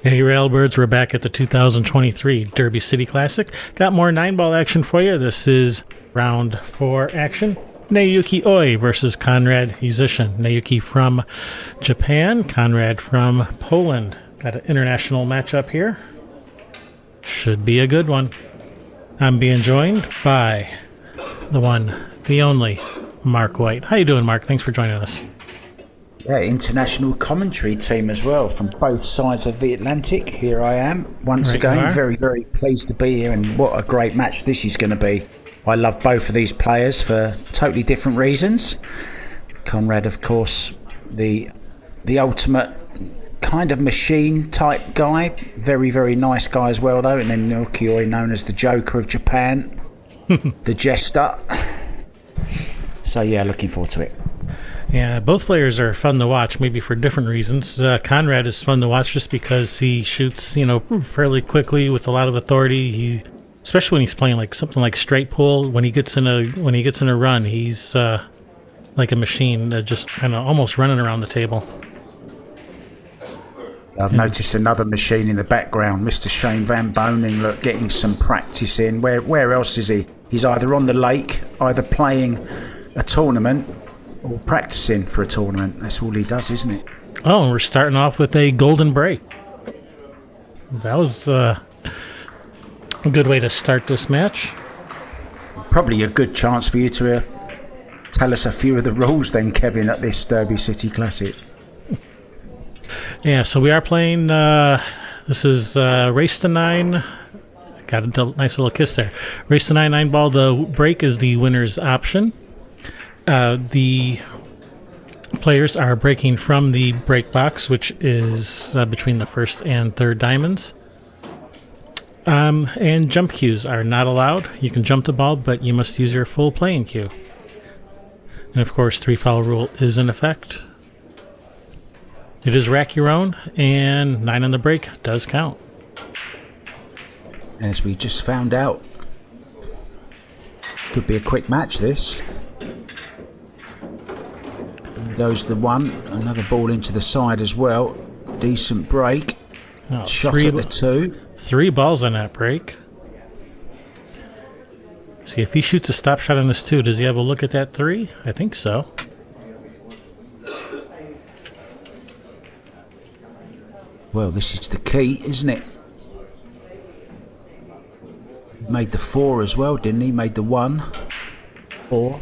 Hey Railbirds, we're back at the 2023 Derby City Classic. Got more 9-ball action for you. This is round 4 action. Naoyuki Oi versus Konrad Juszczyszyn. Naoyuki from Japan, Konrad from Poland. Got an international matchup here. Should be a good one. I'm being joined by the one, the only, Mark White. How you doing, Mark? Thanks for joining us. Yeah, international commentary team as well from both sides of the Atlantic. Here I am once again, very, very pleased to be here, and what a great match this is going to be. I love both of these players for totally different reasons. Konrad, of course, the ultimate kind of machine type guy, very, very nice guy as well though, and then Naoyuki, known as the Joker of Japan, the Jester. So yeah, looking forward to it. Yeah, both players are fun to watch, maybe for different reasons. Konrad is fun to watch just because he shoots, fairly quickly with a lot of authority. Especially when he's playing like something like straight pull. When he gets in a run, he's like a machine, just kind of almost running around the table. I've noticed another machine in the background, Mr. Shane Van Boning, look, getting some practice in. Where else is he? He's either on the lake, either playing a tournament, or practicing for a tournament. That's all he does, isn't it? Oh, and we're starting off with a golden break. That was a good way to start this match. Probably a good chance for you to tell us a few of the rules then, Kevin, at this Derby City Classic. Yeah, so we are playing, this is Race to 9. Got a nice little kiss there. Race to 9, 9-ball. The break is the winner's option. The players are breaking from the break box, which is between the first and third diamonds. And jump cues are not allowed. You can jump the ball, but you must use your full playing cue. And of course, 3-foul rule is in effect. It is rack your own, and 9 on the break does count. As we just found out, could be a quick match, this. Goes the 1, another ball into the side as well. Decent break. Oh, shot at the 2. 3 balls on that break. See, if he shoots a stop shot on this 2, does he have a look at that 3? I think so. Well, this is the key, isn't it? Made the 4 as well, didn't he? Made the 1, 4.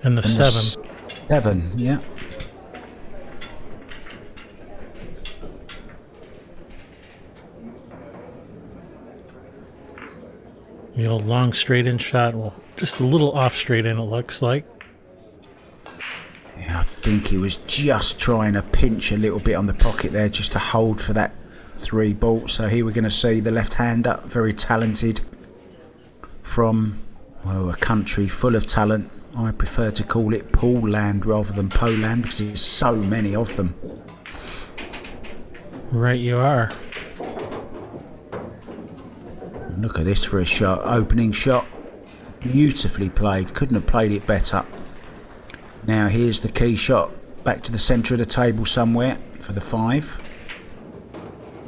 And the 7. 7, yeah. The old long straight in shot. Well, just a little off straight in, it looks like. Yeah, I think he was just trying to pinch a little bit on the pocket there just to hold for that 3 ball. So here we're going to see the left-hander, very talented, from, well, a country full of talent. I prefer to call it Poolland rather than Poland because there's so many of them. Right you are. Look at this for a shot. Opening shot. Beautifully played. Couldn't have played it better. Now here's the key shot. Back to the centre of the table somewhere for the 5.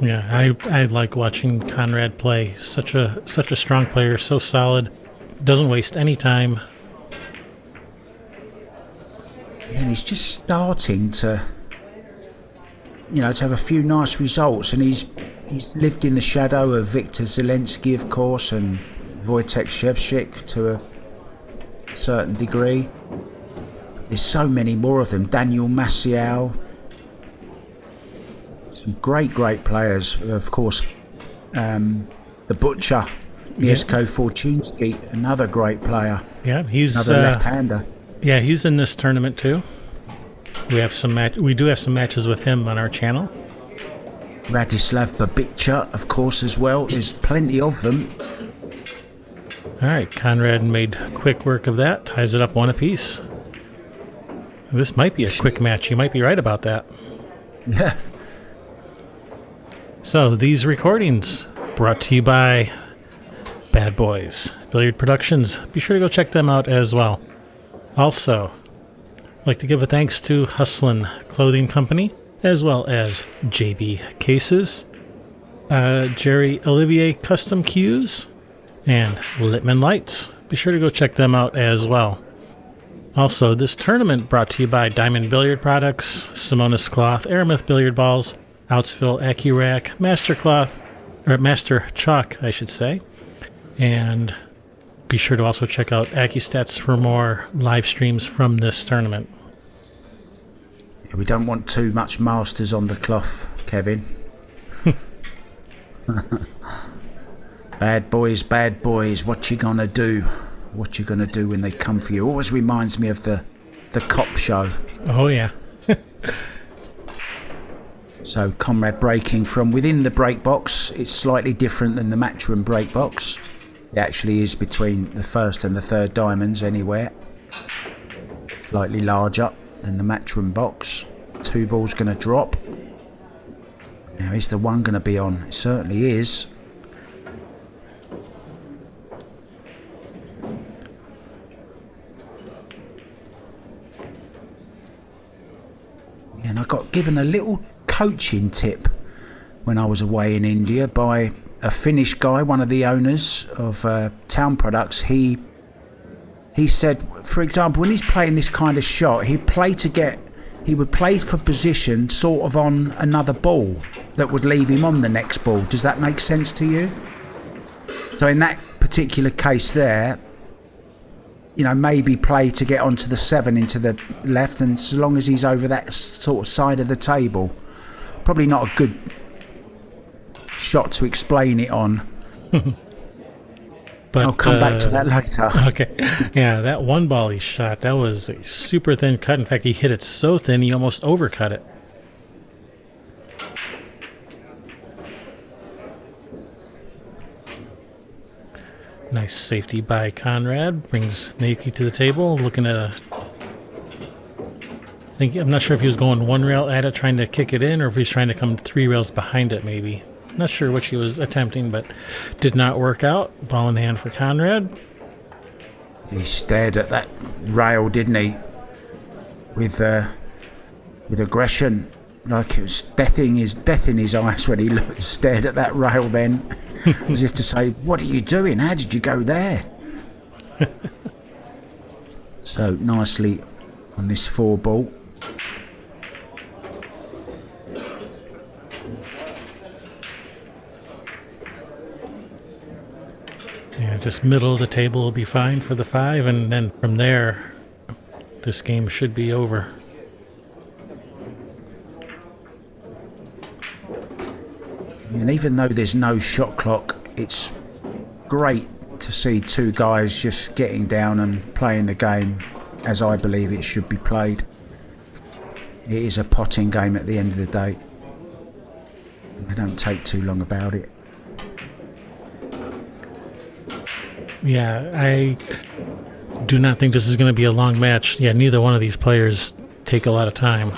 Yeah, I like watching Konrad play. Such a strong player, so solid. Doesn't waste any time. And he's just starting to, to have a few nice results. And he's lived in the shadow of Viktor Zelensky, of course, and Wojtek Szczewczyk to a certain degree. There's so many more of them. Daniel Maciel. Some great players. Of course, the Butcher, Mieszko Fortunski, another great player. Yeah, he's another left-hander. Yeah, he's in this tournament too. We do have some matches with him on our channel. Radislav Babica, of course, as well. There's plenty of them. All right, Konrad made quick work of that. Ties it up 1 apiece. This might be a quick match. You might be right about that. Yeah. So these recordings brought to you by Bad Boys Billiard Productions. Be sure to go check them out as well. Also, I'd like to give a thanks to Hustlin' Clothing Company. as well as JB cases, Jerry Olivier custom cues, and Littman lights. Be sure to go check them out as well. Also, this tournament brought to you by Diamond Billiard Products, Simonis Cloth, Aramith Billiard Balls, Outsville AccuRack, Master Chalk, I should say. And be sure to also check out AccuStats for more live streams from this tournament. Yeah, we don't want too much Masters on the cloth, Kevin. Bad boys, what you gonna do? What you gonna do when they come for you? Always reminds me of the cop show. Oh yeah. So Konrad breaking from within the break box. It's slightly different than the matchroom break box. It actually is between the first and the third diamonds anywhere. Slightly larger than the matchroom box. 2 balls going to drop. Now is the 1 going to be on? It certainly is. And I got given a little coaching tip when I was away in India by a Finnish guy, one of the owners of Town Products. He said, for example, when he's playing this kind of shot, he would play for position sort of on another ball that would leave him on the next ball. Does that make sense to you? So in that particular case there, you know, maybe play to get onto the 7 into the left, and so long as he's over that sort of side of the table. Probably not a good shot to explain it on. But I'll come back to that later. Okay. Yeah, that 1 ball he shot, that was a super thin cut. In fact, he hit it so thin he almost overcut it. Nice safety by Konrad. Brings Naoyuki to the table, looking at I'm not sure if he was going 1 rail at it, trying to kick it in, or if he's trying to come 3 rails behind it, maybe. Not sure which he was attempting, but did not work out. Ball in hand for Konrad. He stared at that rail, didn't he? With aggression, like it was death in his eyes when he stared at that rail. Then, as if to say, "What are you doing? How did you go there?" So nicely on this 4 ball. Yeah, just middle of the table will be fine for the 5, and then from there, this game should be over. And even though there's no shot clock, it's great to see 2 guys just getting down and playing the game as I believe it should be played. It is a potting game at the end of the day. They don't take too long about it. Yeah, I do not think this is going to be a long match. Yeah, neither one of these players take a lot of time.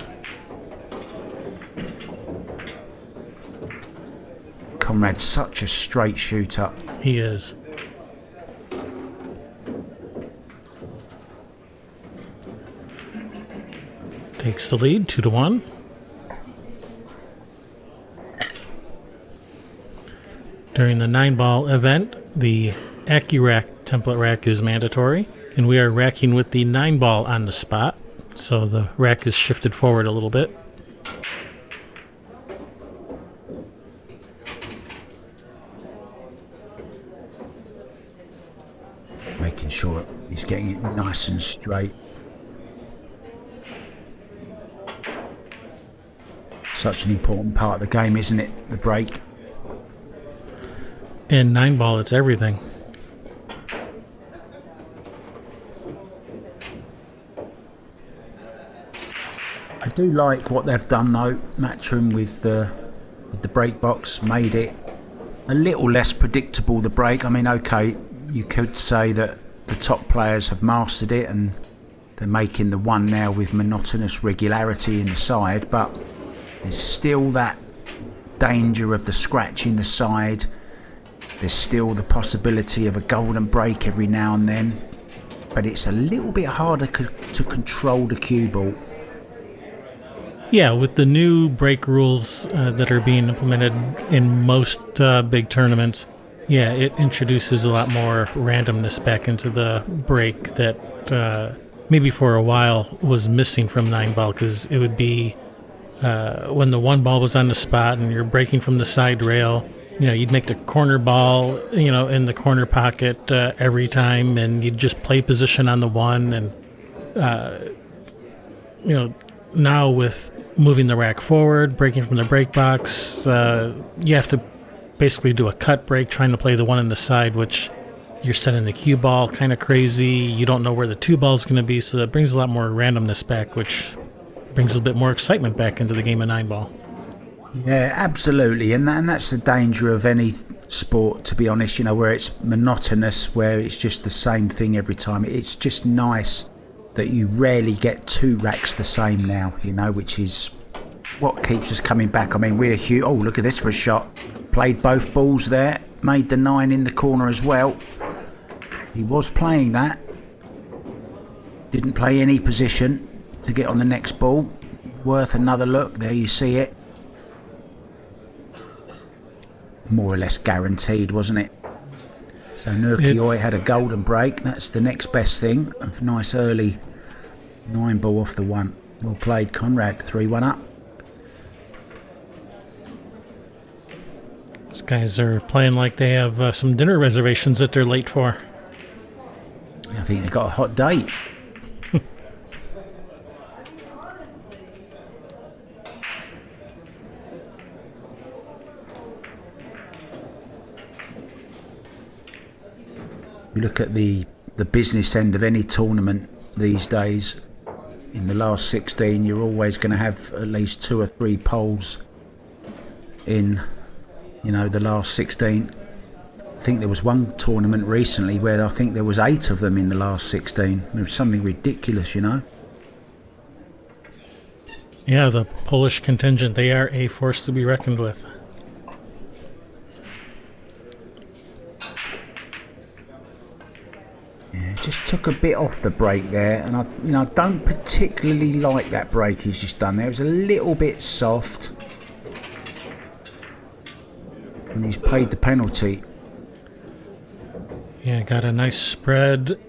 Konrad's such a straight shooter. He is. Takes the lead, 2-1. During the 9-ball event, the AccuRack template rack is mandatory, and we are racking with the 9-ball on the spot, so the rack is shifted forward a little bit. Making sure he's getting it nice and straight. Such an important part of the game, isn't it? The break. In 9-ball, it's everything. I do like what they've done though, Matchroom with the break box, made it a little less predictable, the break. I mean, okay, you could say that the top players have mastered it and they're making the 1 now with monotonous regularity in the side, but there's still that danger of the scratch in the side. There's still the possibility of a golden break every now and then, but it's a little bit harder to control the cue ball. Yeah, with the new break rules that are being implemented in most big tournaments, yeah, it introduces a lot more randomness back into the break that maybe for a while was missing from 9-ball, because it would be when the 1 ball was on the spot and you're breaking from the side rail, you'd make the corner ball, in the corner pocket every time, and you'd just play position on the 1. And, now with moving the rack forward, breaking from the break box, you have to basically do a cut break trying to play the 1 in the side, which you're sending the cue ball kind of crazy. You don't know where the 2 ball is going to be, so that brings a lot more randomness back, which brings a bit more excitement back into the game of 9-ball. Yeah, absolutely, and that's the danger of any sport, to be honest. Where it's monotonous, where it's just the same thing every time. It's just nice that you rarely get 2 racks the same now. Which is what keeps us coming back. I mean, we're huge. Oh, look at this for a shot. Played both balls there. Made the 9 in the corner as well. He was playing that. Didn't play any position to get on the next ball. Worth another look. There you see it. More or less guaranteed, wasn't it? So Naoyuki had a golden break. That's the next best thing. A nice early 9-ball off the 1. Well played, Konrad. 3-1 up. These guys are playing like they have some dinner reservations that they're late for. I think they got a hot date. You look at the business end of any tournament these days. In the last 16, you're always going to have at least 2 or 3 polls in, the last 16. I think there was one tournament recently where I think there was 8 of them in the last 16. It was something ridiculous, Yeah, the Polish contingent, they are a force to be reckoned with. Just took a bit off the break there, and I don't particularly like that break he's just done there. It was a little bit soft, and he's paid the penalty. Yeah, got a nice spread.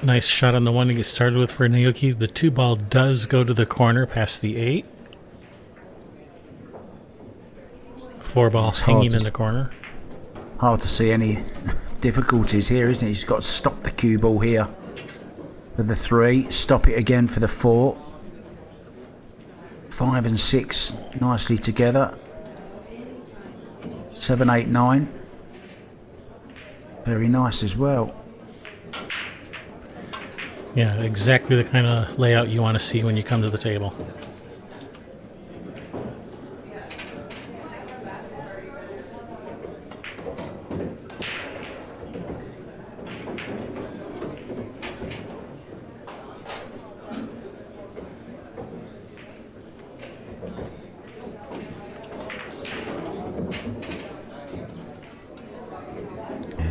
Nice shot on the 1 to get started with for Naoyuki. The 2-ball does go to the corner past the 8. 4-ball hanging in the corner. Hard to see any difficulties here, isn't it? He's got to stop the cue ball here for the 3, stop it again for the 4. 5 and 6 nicely together. 7, 8, 9. Very nice as well. Yeah, exactly the kind of layout you want to see when you come to the table.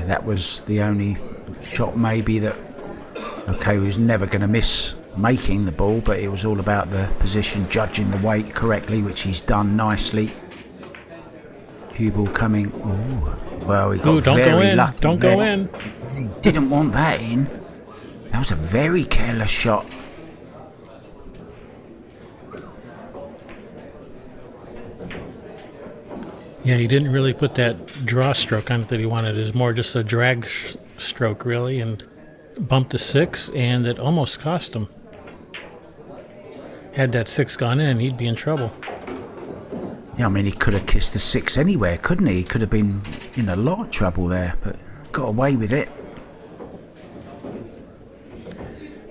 That was the only shot maybe that, he was never going to miss making the ball, but it was all about the position, judging the weight correctly, which he's done nicely. Cue ball coming. Ooh, well, he got very lucky. Don't go in. He didn't want that in. That was a very careless shot. Yeah, he didn't really put that draw stroke on it that he wanted. It was more just a drag stroke, really, and bumped to 6, and it almost cost him. Had that 6 gone in, he'd be in trouble. Yeah, I mean, he could have kissed the 6 anywhere, couldn't he? He could have been in a lot of trouble there, but got away with it.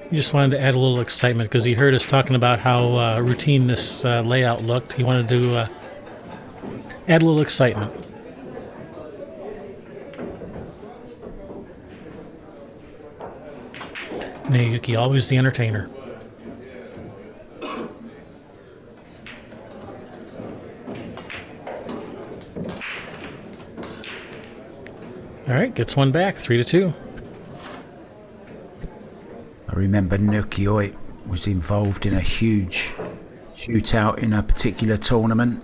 He just wanted to add a little excitement because he heard us talking about how routine this layout looked. He wanted to add a little excitement. Naoyuki, always the entertainer. All right, gets one back, 3-2. I remember Naoyuki was involved in a huge shootout in a particular tournament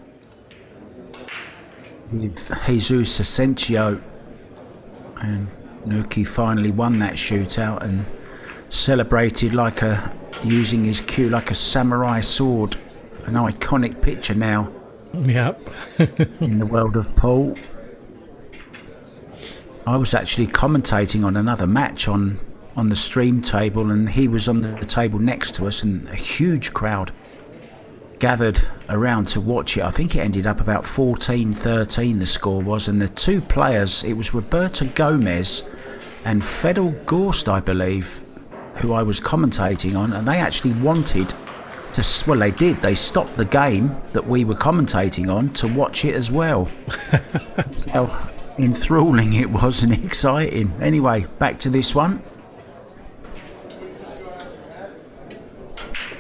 with Jesus Asensio, and Naoyuki finally won that shootout and celebrated using his cue like a samurai sword. An iconic picture now. Yep. In the world of pool. I was actually commentating on another match on the stream table, and he was on the table next to us, and a huge crowd gathered around to watch it. I think it ended up about 14-13 the score was, and the two players, it was Roberto Gomez and Fedor Gorst, I believe, who I was commentating on, and they actually wanted to, well, they did, they stopped the game that we were commentating on to watch it as well. So enthralling it was and exciting. Anyway, back to this one.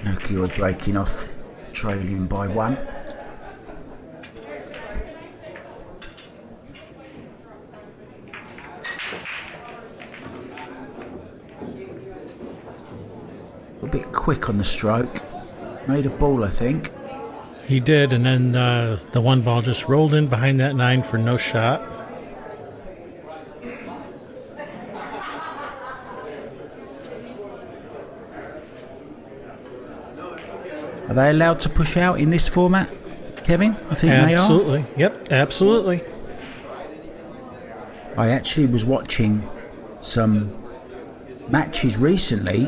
Naoyuki were breaking off, trailing by 1. A bit quick on the stroke. Made a ball, I think. He did, and then the one ball just rolled in behind that 9 for no shot. Are they allowed to push out in this format, Kevin? I think they are. Absolutely. Yep, absolutely. I actually was watching some matches recently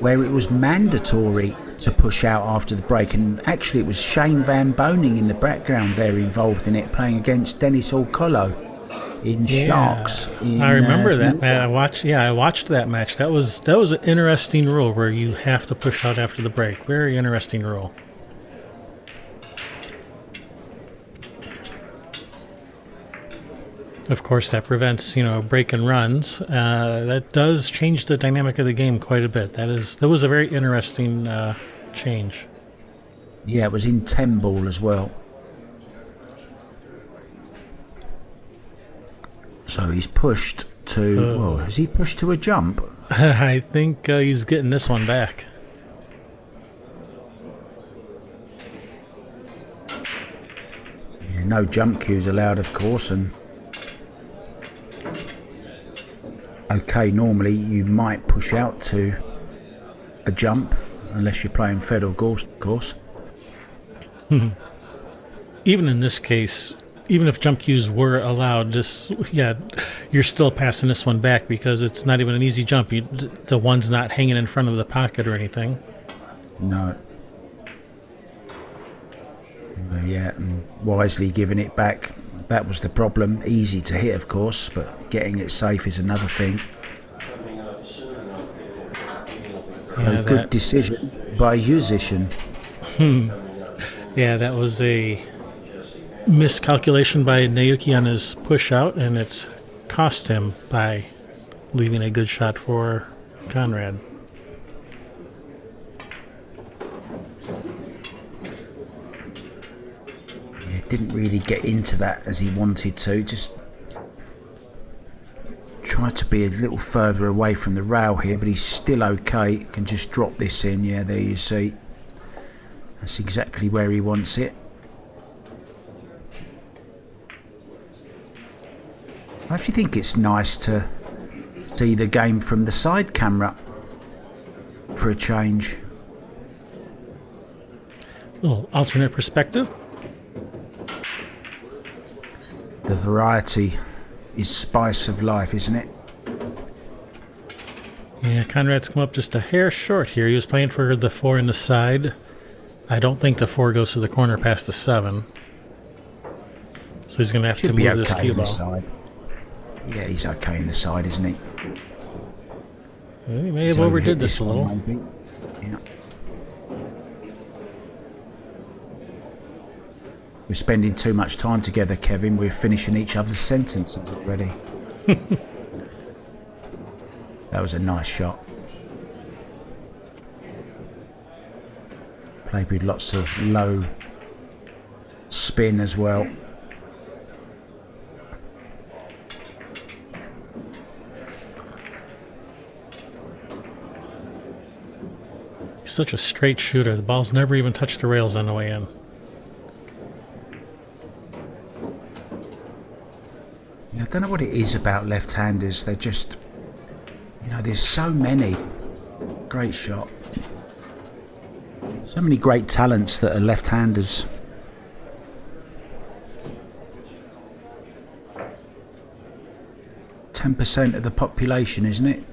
where it was mandatory to push out after the break, and actually it was Shane Van Boning in the background there involved in it, playing against Dennis Alcolo in Sharks. I remember that. I watched that match. That was an interesting rule where you have to push out after the break. Very interesting rule. Of course, that prevents break and runs. That does change the dynamic of the game quite a bit. That was a very interesting change. Yeah, it was in 10 ball as well. So he's pushed to... well, has he pushed to a jump? I think he's getting this one back. Yeah, no jump cues allowed, of course, and... okay, normally you might push out to a jump, unless you're playing Fedor Gorst, of course. Even in this case, even if jump cues were allowed, you're still passing this one back because it's not even an easy jump. The one's not hanging in front of the pocket or anything. No. Yeah, and wisely giving it back. That was the problem. Easy to hit, of course, but getting it safe is another thing. A good decision by Juszczyszyn. Yeah, that was a miscalculation by Naoyuki on his push out, and it's cost him by leaving a good shot for Konrad. Yeah, didn't really get into that as he wanted to. Just tried to be a little further away from the rail here, but he's still okay. Can just drop this in. Yeah, there you see. That's exactly where he wants it. I actually think it's nice to see the game from the side camera for a change. A little alternate perspective. The variety is spice of life, isn't it? Yeah, Konrad's come up just a hair short here. He was playing for the 4 in the side. I don't think the 4 goes to the corner past the 7. So he's going to have to move this cue ball. Yeah, he's okay in the side, isn't he? Well, he may have overdid this a little. Maybe. Yeah. We're spending too much time together, Kevin. We're finishing each other's sentences already. That was a nice shot. Played with lots of low spin as well. such a straight shooter. The ball's never even touched the rails on the way in. Yeah, I don't know what it is about left-handers. They're just, you know, there's so many. Great shot. So many great talents that are left-handers. %10 of the population, isn't it?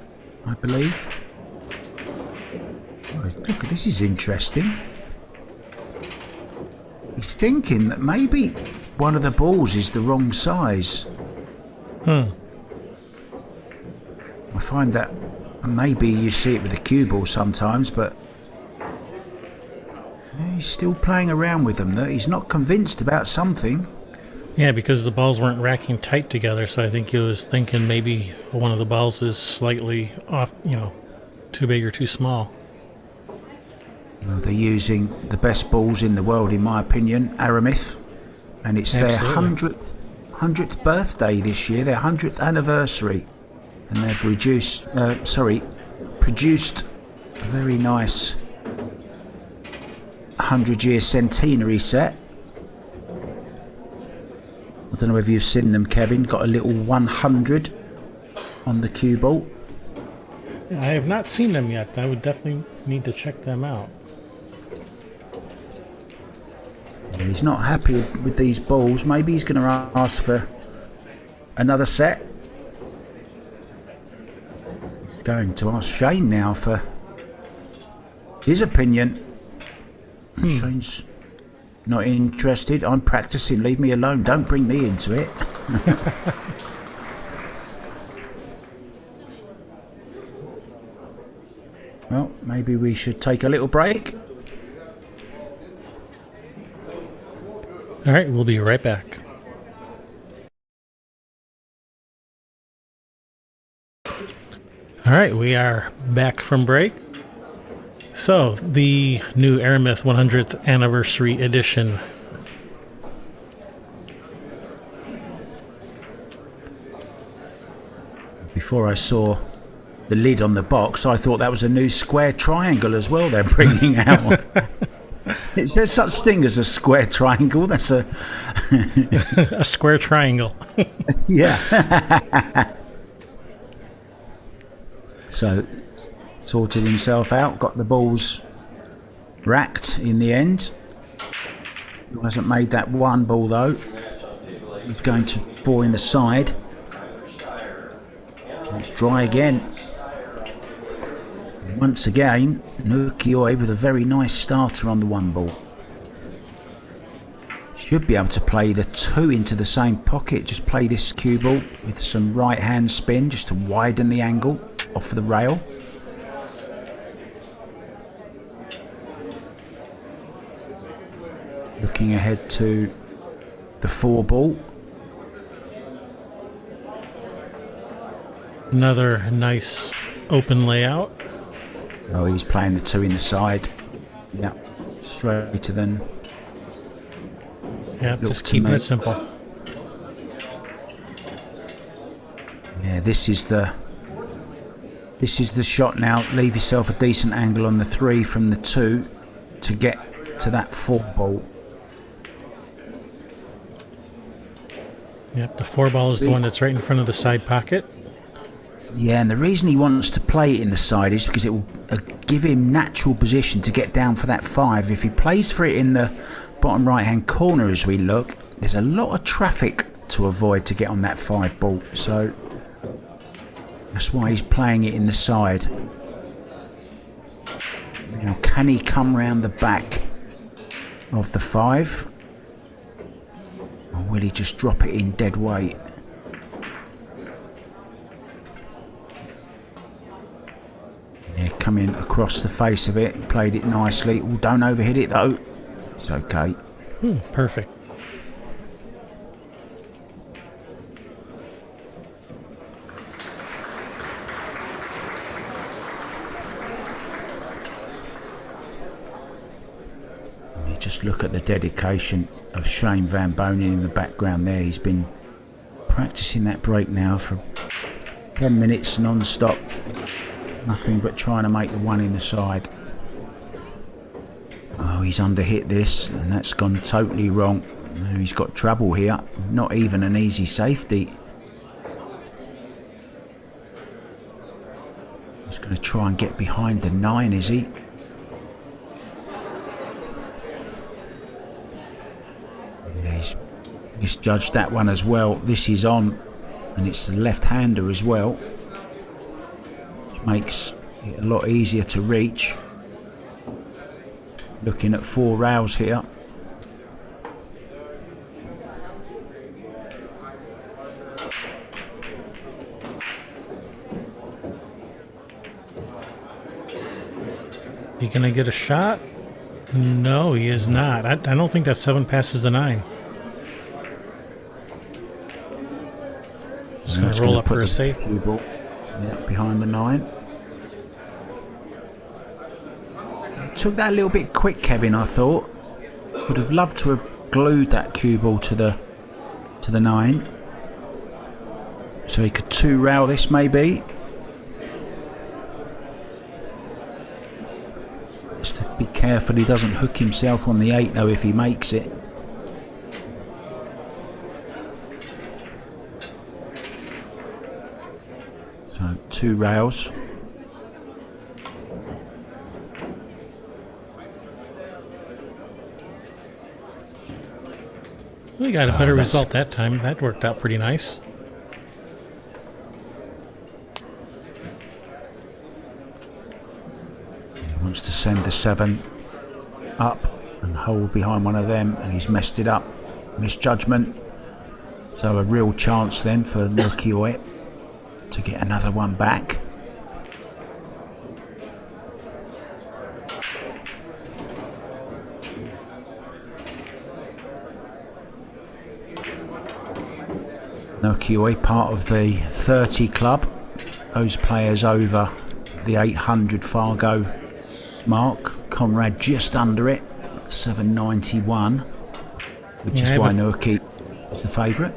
I believe. Oh, look, this is interesting. He's thinking that maybe one of the balls is the wrong size. I find that maybe you see it with the cue ball sometimes, but yeah, he's still playing around with them. That he's not convinced about something. Yeah, because the balls weren't racking tight together, so I think he was thinking maybe one of the balls is slightly off, you know, too big or too small. Well, they're using the best balls in the world, in my opinion, Aramith, and it's Absolutely. their 100th birthday this year, their 100th anniversary, and they've produced a very nice 100-year centenary set. I don't know whether you've seen them, Kevin. Got a little 100 on the cue ball. I have not seen them yet. I would definitely need to check them out. He's not happy with these balls. Maybe he's going to ask for another set. He's going to ask Shane now for his opinion. Shane's not interested. I'm practicing. Leave me alone. Don't bring me into it. Well, maybe we should take a little break. All right, we'll be right back. All right, we are back from break. So, the new Aramith 100th Anniversary Edition. Before I saw the lid on the box, I thought that was a new square triangle as well they're bringing out. Is there such thing as a square triangle? That's a... A square triangle. Yeah. So, sorted himself out, got the balls racked in the end. He hasn't made that one ball though. He's going to 4 in the side. Let's try again. Once again, Naoyuki with a very nice starter on the 1 ball. Should be able to play the 2 into the same pocket. Just play this cue ball with some right hand spin just to widen the angle off the rail. Looking ahead to the 4 ball. Another nice open layout. Oh, he's playing the 2 in the side. Yeah, straighter than. Yeah, just keeping it simple. Yeah, this is the shot now. Leave yourself a decent angle on the 3 from the 2 to get to that 4 ball. Yep, the 4 ball is the one that's right in front of the side pocket. Yeah, and the reason he wants to play it in the side is because it will give him natural position to get down for that 5. If he plays for it in the bottom right hand corner as we look, there's a lot of traffic to avoid to get on that 5 ball. So that's why he's playing it in the side. Now, can he come round the back of the 5? Or will he just drop it in dead weight? Yeah, coming across the face of it, played it nicely. Oh, don't overhit it though. It's okay. Perfect. Just look at the dedication of Shane Van Bonen in the background there. He's been practicing that break now for 10 minutes non-stop. Nothing but trying to make the 1 in the side. Oh, he's underhit this, and that's gone totally wrong. He's got trouble here. Not even an easy safety. He's going to try and get behind the 9, is he? Yeah, he's misjudged that one as well. This is on, and it's the left-hander as well, which makes it a lot easier to reach. Looking at 4 rails here. He gonna get a shot? No, he is not. I don't think that 7 passes the 9. Just gonna roll up for a safe. Cue ball, yeah, behind the 9. Took that a little bit quick, Kevin. I thought would have loved to have glued that cue ball to the 9, so he could 2 rail this maybe. Just to be careful he doesn't hook himself on the 8 though if he makes it. So 2 rails. We got a better result that time. That worked out pretty nice. He wants to send the 7 up and hold behind one of them, and he's messed it up. Misjudgment. So a real chance then for Naoyuki to get another one back. Naoyuki, part of the 30 club, those players over the 800 Fargo mark. Konrad just under it, 791, which is why Naoyuki is the favourite.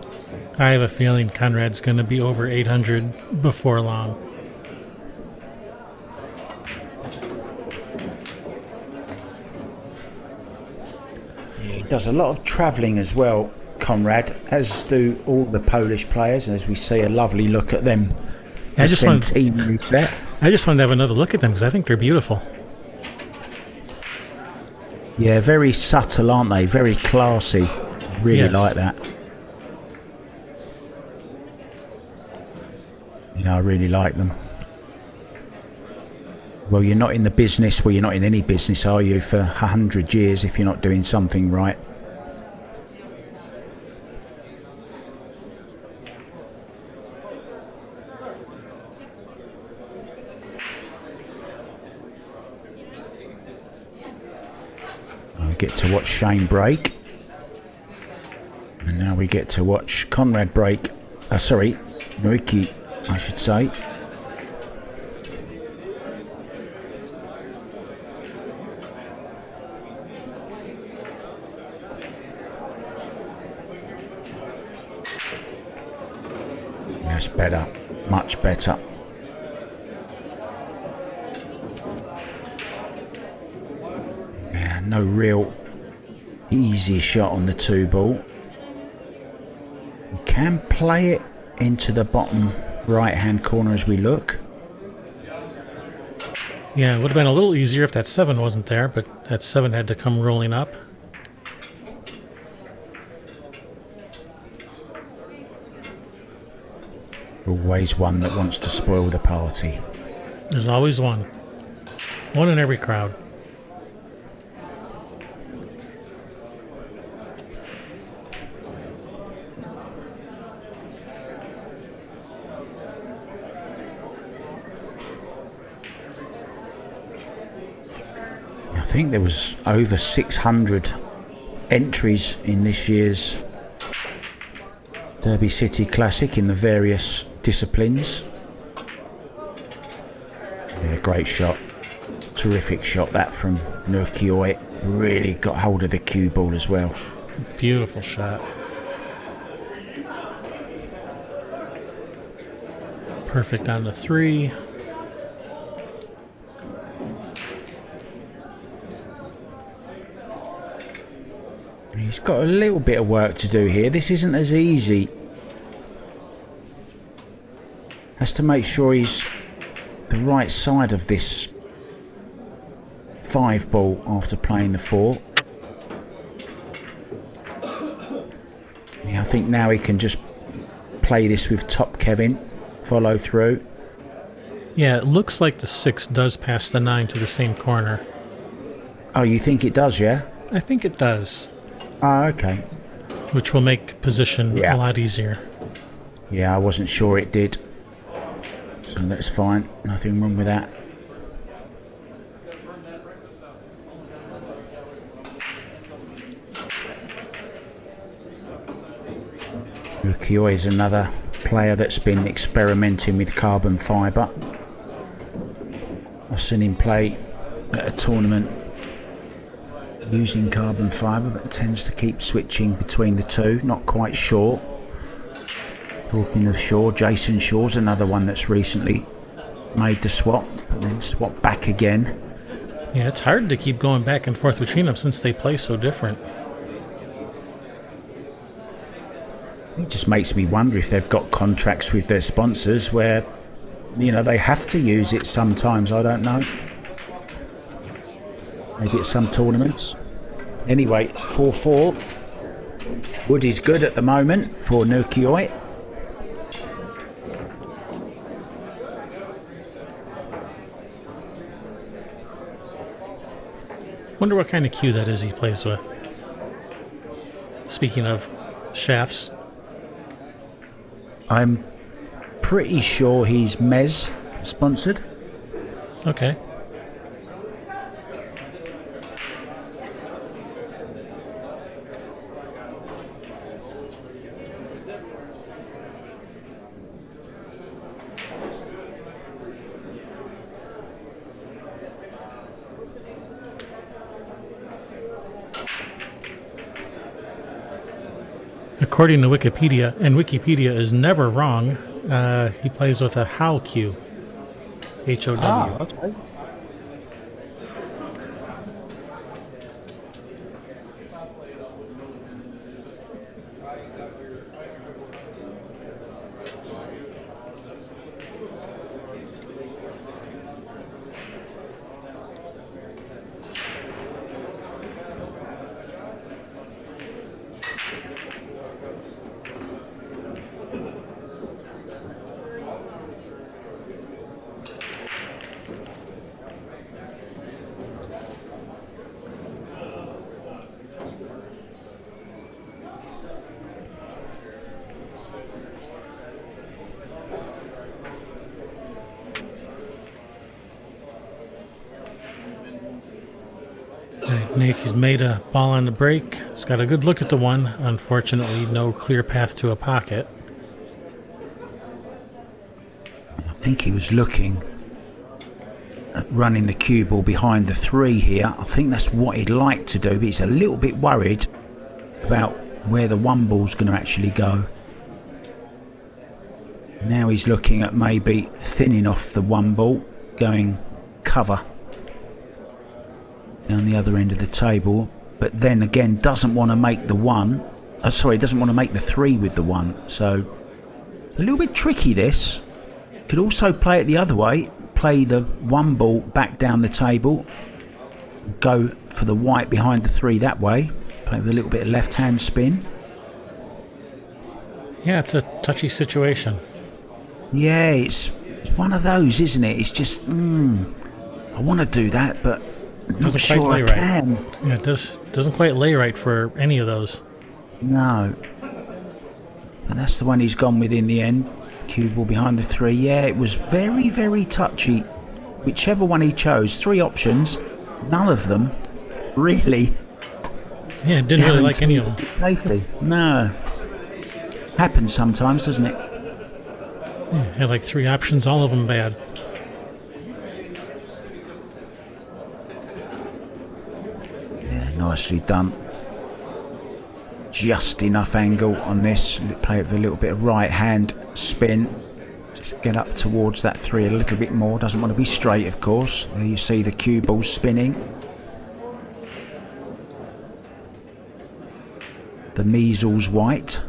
I have a feeling Konrad's going to be over 800 before long. Yeah, he does a lot of travelling as well, Konrad, as do all the Polish players, and as we see a lovely look at them. I just wanted to have another look at them because I think they're beautiful. Yeah, very subtle, aren't they? Very classy. Really like that. Yeah, I really like them. Well, you're not in the business, well, you're not in any business, are you, for 100 years if you're not doing something right. We get to watch Shane break. And now we get to watch Konrad break. Sorry, Naoyuki, I should say. That's better, much better. Yeah, no real easy shot on the 2 ball. You can play it into the bottom right hand corner as we look. Yeah, it would have been a little easier if that 7 wasn't there, but that 7 had to come rolling up. Always one that wants to spoil the party. There's always one. One in every crowd. I think there was over 600 entries in this year's Derby City Classic in the various disciplines. Yeah, great shot. Terrific shot that from Naoyuki. Really got hold of the cue ball as well. Beautiful shot. Perfect on the 3. He's got a little bit of work to do here. This isn't as easy. Has to make sure he's the right side of this 5 ball after playing the 4. Yeah, I think now he can just play this with top Kevin, follow through. Yeah, it looks like the 6 does pass the 9 to the same corner. Oh, you think it does, yeah? I think it does. Oh, okay. Which will make position a lot easier. Yeah, I wasn't sure it did. So that's fine. Nothing wrong with that. Ukiyo is another player that's been experimenting with carbon fibre. I've seen him play at a tournament using carbon fibre, but tends to keep switching between the two. Not quite sure. Talking of Shaw, Jason Shaw's another one that's recently made the swap, but then swap back again. Yeah, it's hard to keep going back and forth between them since they play so different. It just makes me wonder if they've got contracts with their sponsors where, you know, they have to use it sometimes. I don't know. Maybe at some tournaments. Anyway, 4-4. Wood is good at the moment for Nukioi. Wonder what kind of cue that is he plays with. Speaking of shafts. I'm pretty sure he's Mez sponsored. Okay. According to Wikipedia, and Wikipedia is never wrong, he plays with a how cue. H-O-W. Ah, okay. Nick, he's made a ball on the break. He's got a good look at the one. Unfortunately, no clear path to a pocket. I think he was looking at running the cue ball behind the 3 here. I think that's what he'd like to do, but he's a little bit worried about where the 1 ball's going to actually go. Now he's looking at maybe thinning off the 1 ball, going cover down the other end of the table, but then again doesn't want to make the 1. Doesn't want to make the 3 with the 1. So a little bit tricky this. Could also play it the other way, play the 1 ball back down the table, go for the white behind the 3 that way, play with a little bit of left hand spin. Yeah, it's a touchy situation. Yeah, it's one of those, isn't it? It's just, I want to do that, but not sure I can. Yeah, it doesn't quite lay right for any of those. No. And that's the one he's gone with in the end. Cue ball behind the 3. Yeah, it was very, very touchy. Whichever one he chose, 3 options, none of them really. Yeah, didn't really like any of them. Safety. No. Happens sometimes, doesn't it? Yeah, had like 3 options, all of them bad. Nicely done. Just enough angle on this. Play it with a little bit of right hand spin. Just get up towards that 3 a little bit more. Doesn't want to be straight, of course. There you see the cue ball spinning. the measles white.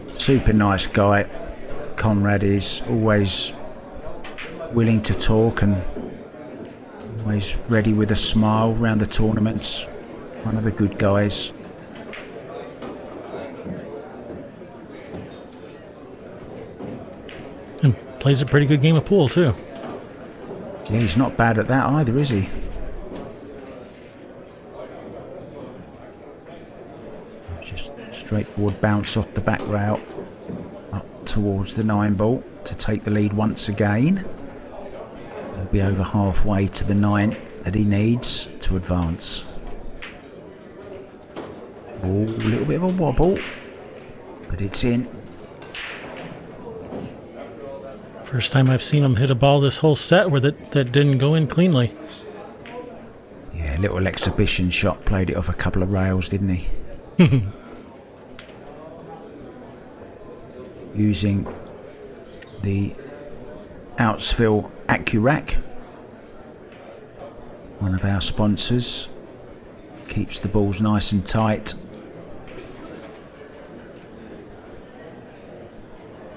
Super nice guy. Konrad is always willing to talk and always ready with a smile around the tournaments. One of the good guys. And plays a pretty good game of pool too. Yeah, he's not bad at that either, is he? Just straightforward bounce off the back rail up towards the 9 ball to take the lead once again. He'll be over halfway to the 9 that he needs to advance. Oh, a little bit of a wobble, but it's in. First time I've seen him hit a ball this whole set where that didn't go in cleanly. Yeah, little exhibition shot, played it off a couple of rails, didn't he? Using the Outsville AccuRack, one of our sponsors. Keeps the balls nice and tight.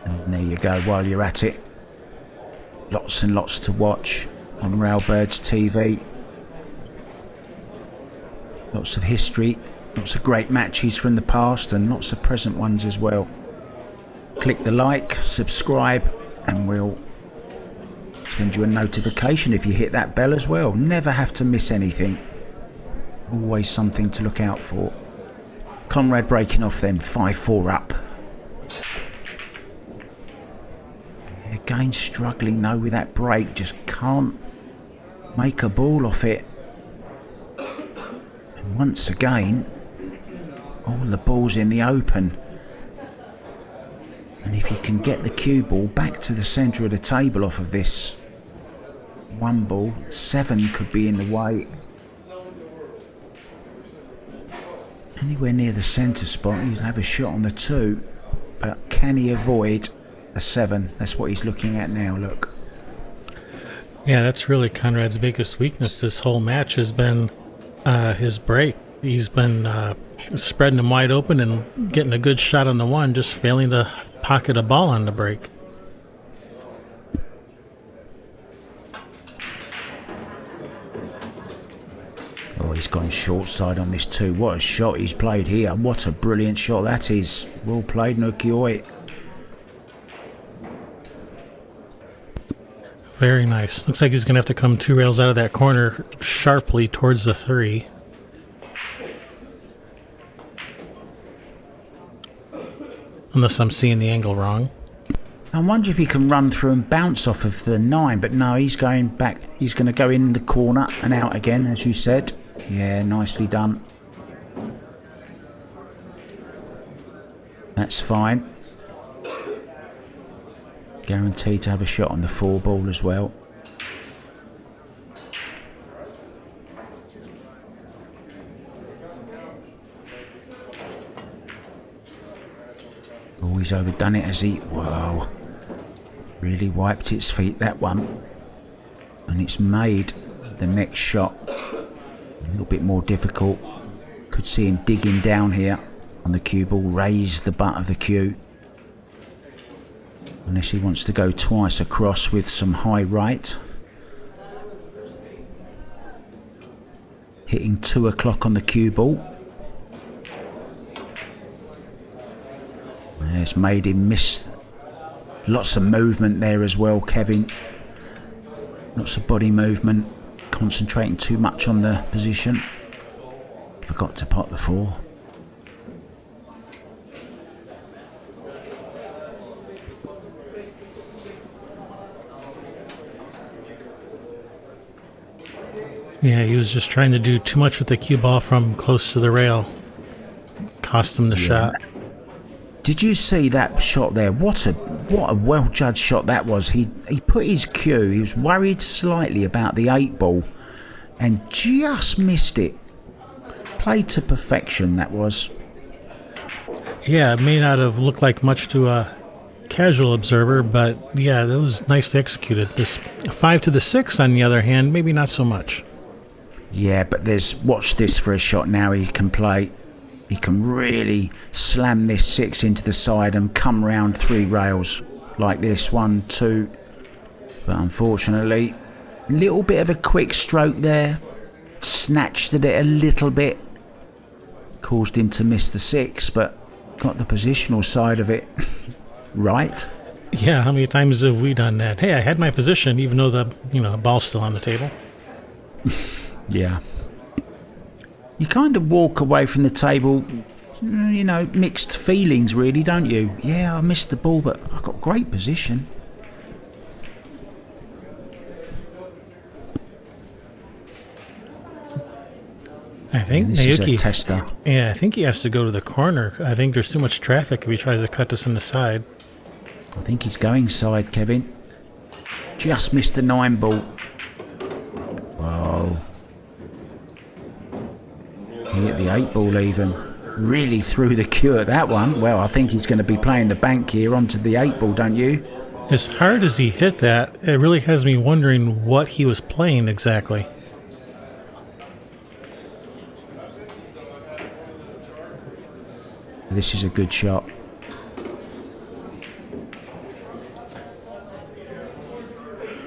And there you go, while you're at it. Lots and lots to watch on Railbirds TV. Lots of history, lots of great matches from the past and lots of present ones as well. Click the like, subscribe, and we'll send you a notification if you hit that bell as well. Never have to miss anything. Always something to look out for. Konrad breaking off then, 5-4 up. Again struggling though with that break, just can't make a ball off it. And once again, all the balls in the open. And if you can get the cue ball back to the centre of the table off of this 1 ball, 7 could be in the way. Anywhere near the centre spot, he'll have a shot on the 2, but can he avoid the 7? That's what he's looking at now, look. Yeah, that's really Konrad's biggest weakness this whole match has been his break. He's been spreading him wide open and getting a good shot on the 1, just failing to pocket a ball on the break. Oh, he's gone short side on this 2. What a shot he's played here. What a brilliant shot that is. Well played, Naoyuki. Very nice. Looks like he's going to have to come 2 rails out of that corner sharply towards the 3. Unless I'm seeing the angle wrong. I wonder if he can run through and bounce off of the 9, but no, he's going back. He's going to go in the corner and out again, as you said. Yeah, nicely done. That's fine. Guaranteed to have a shot on the 4 ball as well. Oh, he's overdone it, has he? Whoa. Really wiped its feet, that one. And it's made the next shot a little bit more difficult. Could see him digging down here on the cue ball, raise the butt of the cue. Unless he wants to go twice across with some high right. Hitting 2 o'clock on the cue ball. It's made him miss. Lots of movement there as well, Kevin. Lots of body movement. Concentrating too much on the position. Forgot to pot the 4. Yeah, he was just trying to do too much with the cue ball from close to the rail. Cost him the shot. Did you see that shot there? What a well-judged shot that was. He put his cue. He was worried slightly about the 8 ball and just missed it. Played to perfection, that was. Yeah, it may not have looked like much to casual observer, but yeah, that was nicely executed. This 5 to the 6, on the other hand, maybe not so much. Yeah, but watch this for a shot now. He can play. He can really slam this 6 into the side and come round 3 rails like this. 1, 2. But unfortunately, a little bit of a quick stroke there. Snatched at it a little bit. Caused him to miss the 6, but got the positional side of it right. Yeah, how many times have we done that? Hey, I had my position, even though the ball's still on the table. Yeah. You kind of walk away from the table, mixed feelings really, don't you? Yeah, I missed the ball, but I got great position. I think this is a tester. Yeah, I think he has to go to the corner. I think there's too much traffic if he tries to cut this in the side. I think he's going side, Kevin. Just missed the 9 ball. Whoa. He hit the 8 ball even. Really threw the cue at that one. Well, I think he's going to be playing the bank here onto the 8 ball, don't you? As hard as he hit that, it really has me wondering what he was playing exactly. This is a good shot.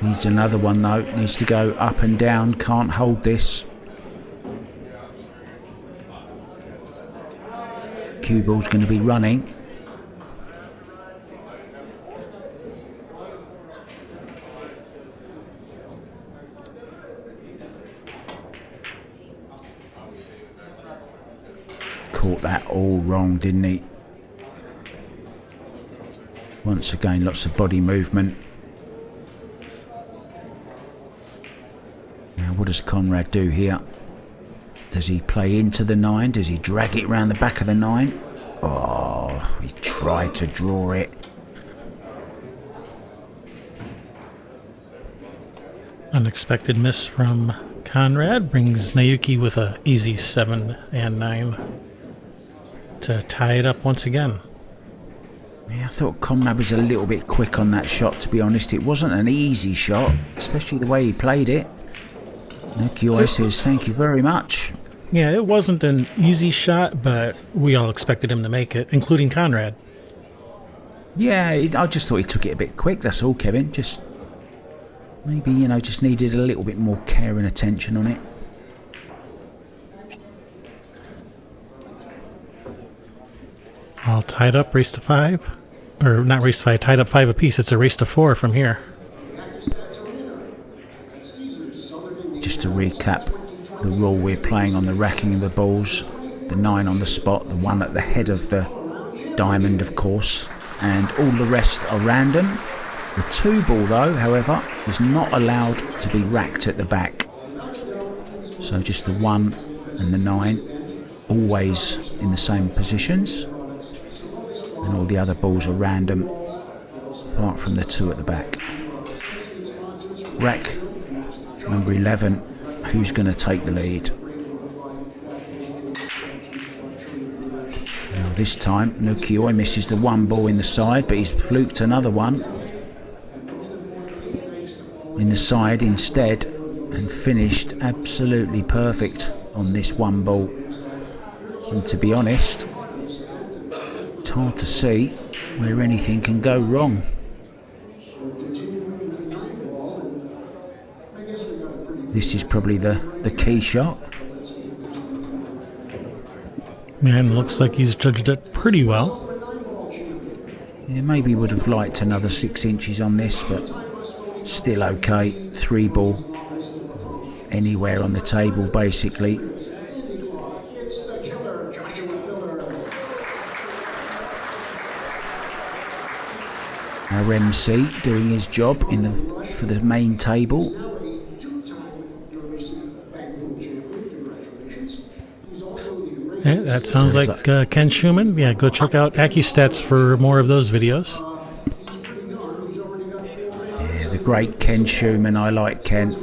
Needs another one though. Needs to go up and down. Can't hold this. Cue ball's going to be running. Caught that all wrong, didn't he? Once again, lots of body movement. Now, what does Konrad do here? Does he play into the 9? Does he drag it around the back of the 9? Oh, he tried to draw it. Unexpected miss from Konrad brings Naoyuki with a easy 7 and 9 to tie it up once again. Yeah, I thought Konrad was a little bit quick on that shot, to be honest. It wasn't an easy shot, especially the way he played it. Naoyuki says thank you very much. Yeah, it wasn't an easy shot, but we all expected him to make it, including Konrad. Yeah, I just thought he took it a bit quick, that's all, Kevin. Just maybe, just needed a little bit more care and attention on it. All tied up, race to 5. Or not race to 5, tied up 5 apiece. It's a race to 4 from here. Just to recap the rule we're playing on the racking of the balls. The 9 on the spot, the 1 at the head of the diamond, of course. And all the rest are random. The 2 ball, though, however, is not allowed to be racked at the back. So just the 1 and the 9, always in the same positions. And all the other balls are random, apart from the 2 at the back. Rack number 11, who's going to take the lead? Now this time, Naoyuki misses the 1 ball in the side, but he's fluked another one in the side instead, and finished absolutely perfect on this 1 ball. And to be honest, it's hard to see where anything can go wrong. This is probably the key shot. Man, looks like he's judged it pretty well. Yeah, maybe would have liked another 6 inches on this, but still okay. 3 ball anywhere on the table, basically. Our MC doing his job for the main table. Yeah, that sounds like Ken Schumann. Yeah, go check out AccuStats for more of those videos. Yeah, the great Ken Schumann. I like Ken.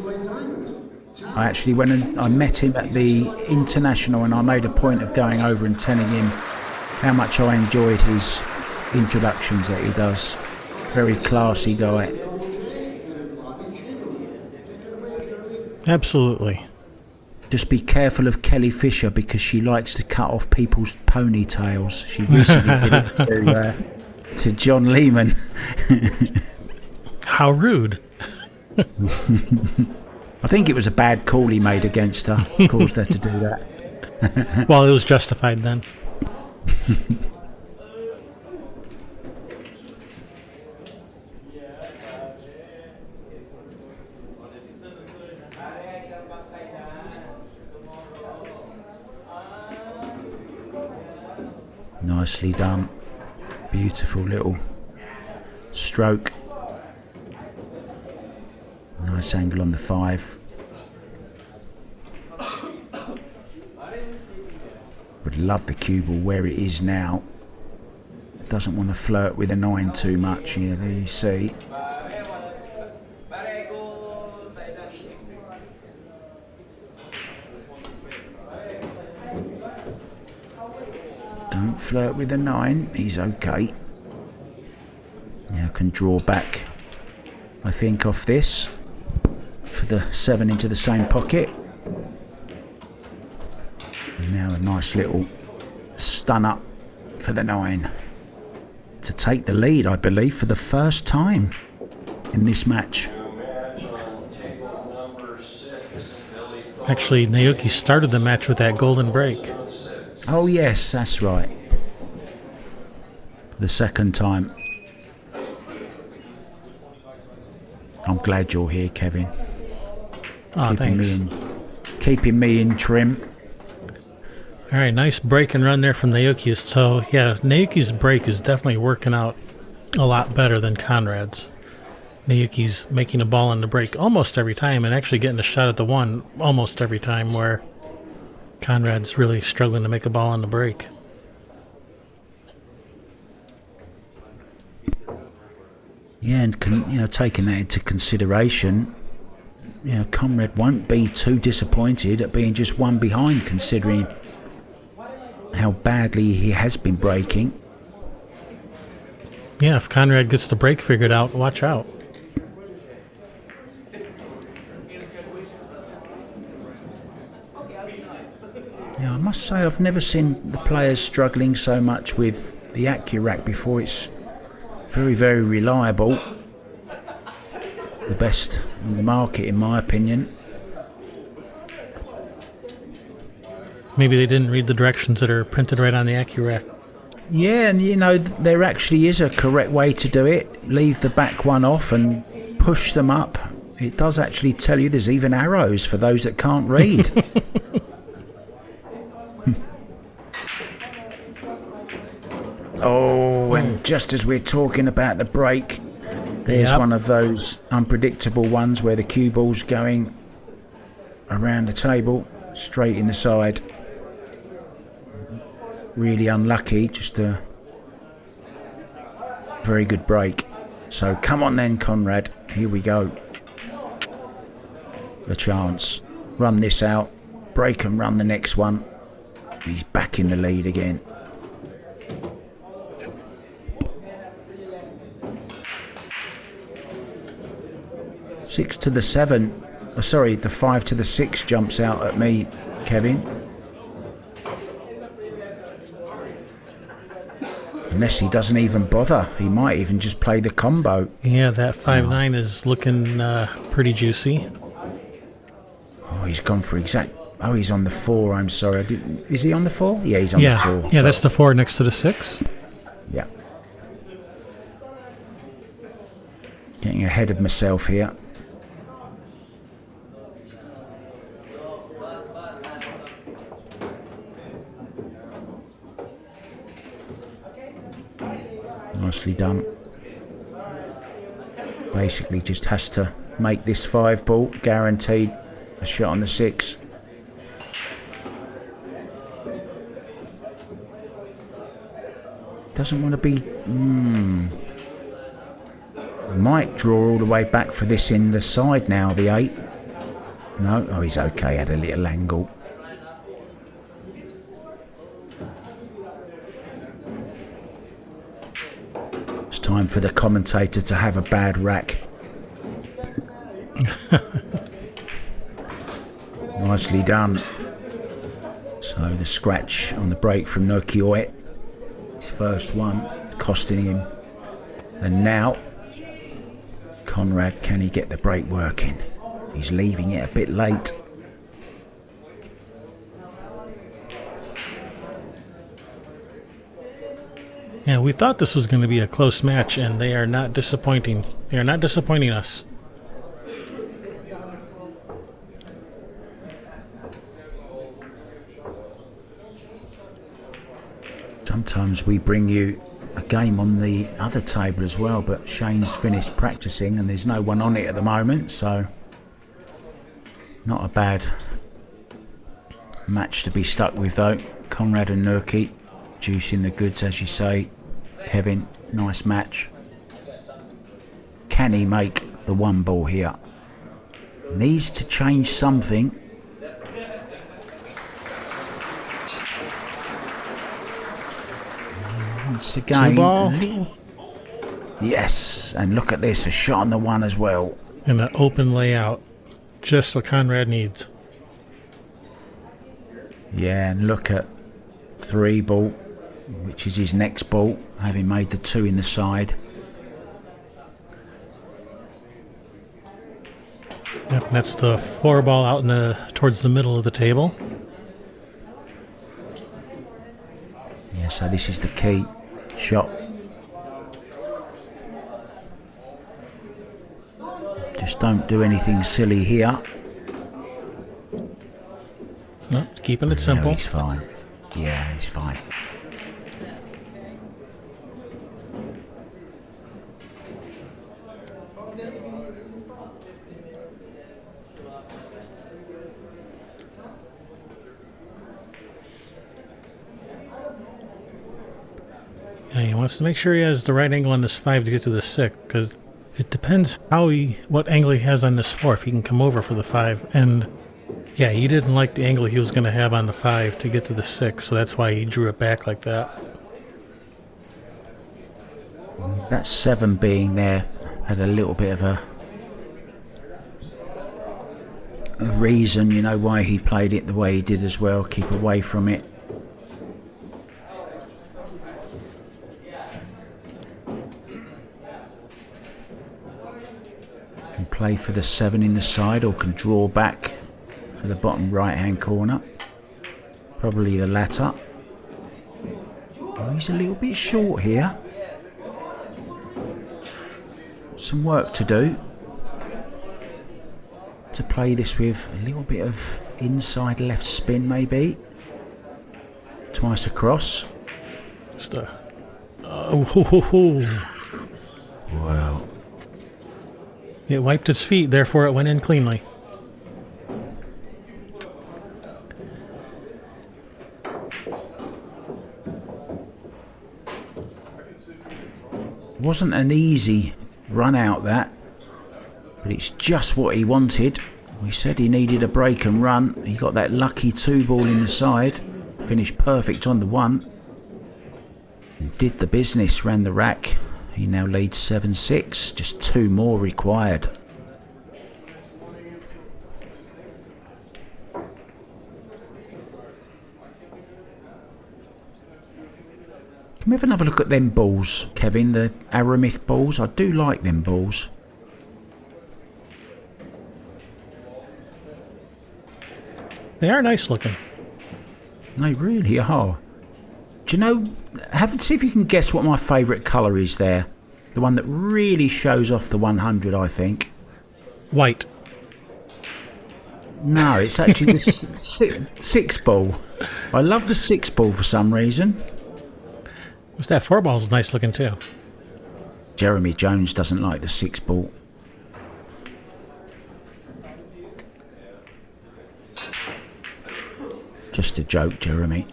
I actually went and I met him at the International, and I made a point of going over and telling him how much I enjoyed his introductions that he does. Very classy guy. Absolutely. Just be careful of Kelly Fisher because she likes to cut off people's ponytails. She recently did it to John Lehman. How rude. I think it was a bad call he made against her. Caused her to do that. Well, it was justified then. Nicely done. Beautiful little stroke. Nice angle on the 5. Would love the cue ball where it is now. Doesn't want to flirt with a 9 too much. Yeah, there you see. Don't flirt with a 9. He's okay. Now can draw back, I think, off this for the 7 into the same pocket. And now a nice little stun up for the 9 to take the lead, I believe, for the first time in this match. Actually, Naoyuki started the match with that golden break. Oh yes, that's right. The second time. I'm glad you're here, Kevin. Oh, thanks. Keeping me in trim. All right, nice break and run there from Naoyuki. So, yeah, Naoyuki's break is definitely working out a lot better than Konrad's. Naoyuki's making a ball on the break almost every time and actually getting a shot at the 1 almost every time, where Konrad's really struggling to make a ball on the break. Yeah, and taking that into consideration, Konrad won't be too disappointed at being just 1 behind, considering how badly he has been breaking. Yeah, if Konrad gets the break figured out, watch out. Yeah, I must say I've never seen the players struggling so much with the AccuRack before. It's very, very reliable. The best on the market, in my opinion. Maybe they didn't read the directions that are printed right on the AccuRack. Yeah, and there actually is a correct way to do it. Leave the back one off and push them up. It does actually tell you there's even arrows for those that can't read. Oh, and just as we're talking about the break, there's one of those unpredictable ones where the cue ball's going around the table, straight in the side. Really unlucky, just a very good break. So come on then, Konrad, here we go. A chance. Run this out, break and run the next one. He's back in the lead again. Six to the 7. Oh, sorry, the 5 to the 6 jumps out at me, Kevin. Unless he doesn't even bother. He might even just play the combo. Yeah, that 5-9 is looking pretty juicy. Oh, he's gone for exact... Oh, he's on the 4, I'm sorry. Is he on the 4? Yeah, he's on the 4. Yeah, that's the 4 next to the 6. Yeah. Getting ahead of myself here. Nicely done. Basically just has to make this 5 ball, guaranteed a shot on the 6. Doesn't want to be... Might draw all the way back for this in the side now, the 8. No, oh, he's okay, had a little angle. time for the commentator to have a bad rack. Nicely done. So the scratch on the break from Naoyuki, his first one, costing him. And now, Konrad, can he get the break working? He's leaving it a bit late. Yeah, we thought this was going to be a close match, and they are not disappointing. They are not disappointing us. Sometimes we bring you a game on the other table as well, but Shane's finished practicing and there's no one on it at the moment, so not a bad match to be stuck with though. Konrad and Naoyuki juicing the goods, as you say. Kevin, nice match. Can he make the one ball here? Needs to change something. Once again, two ball. Yes, and look at this, a shot on the one as well. And an open layout, just what Konrad needs. Yeah, and look at three ball, which is his next ball, having made the two in the side. Yep, and that's the four ball out in towards the middle of the table. Yeah, so this is the key shot. Just don't do anything silly here. No, keeping it simple. No, he's fine. Yeah, he's fine. Yeah, he wants to make sure he has the right angle on this 5 to get to the 6, because it depends what angle he has on this 4, if he can come over for the 5. And yeah, he didn't like the angle he was going to have on the 5 to get to the 6, so that's why he drew it back like that. That 7 being there had a little bit of a reason, you know, why he played it the way he did as well. Keep away from it. Can play for the 7 in the side or can draw back for the bottom right hand corner. Probably the latter. Oh, he's a little bit short here. Some work to do to play this with a little bit of inside left spin, maybe twice across. Just a Well, it wiped its feet, therefore it went in cleanly. wasn't an easy run out that, but it's just what he wanted. We said he needed a break and run. He got that lucky 2 ball in the side, finished perfect on the 1, and did the business, ran the rack. He now leads 7-6, just 2 more required. Can we have another look at them balls, Kevin, the Aramith balls? I do like them balls. They are nice looking. They really are. Do you know, see if you can guess what my favourite colour is there. The one that really shows off the 100, I think. White. No, it's actually the 6 ball. I love the 6 ball for some reason. What's that 4 ball is nice looking too. Jeremy Jones doesn't like the 6 ball. Just a joke, Jeremy.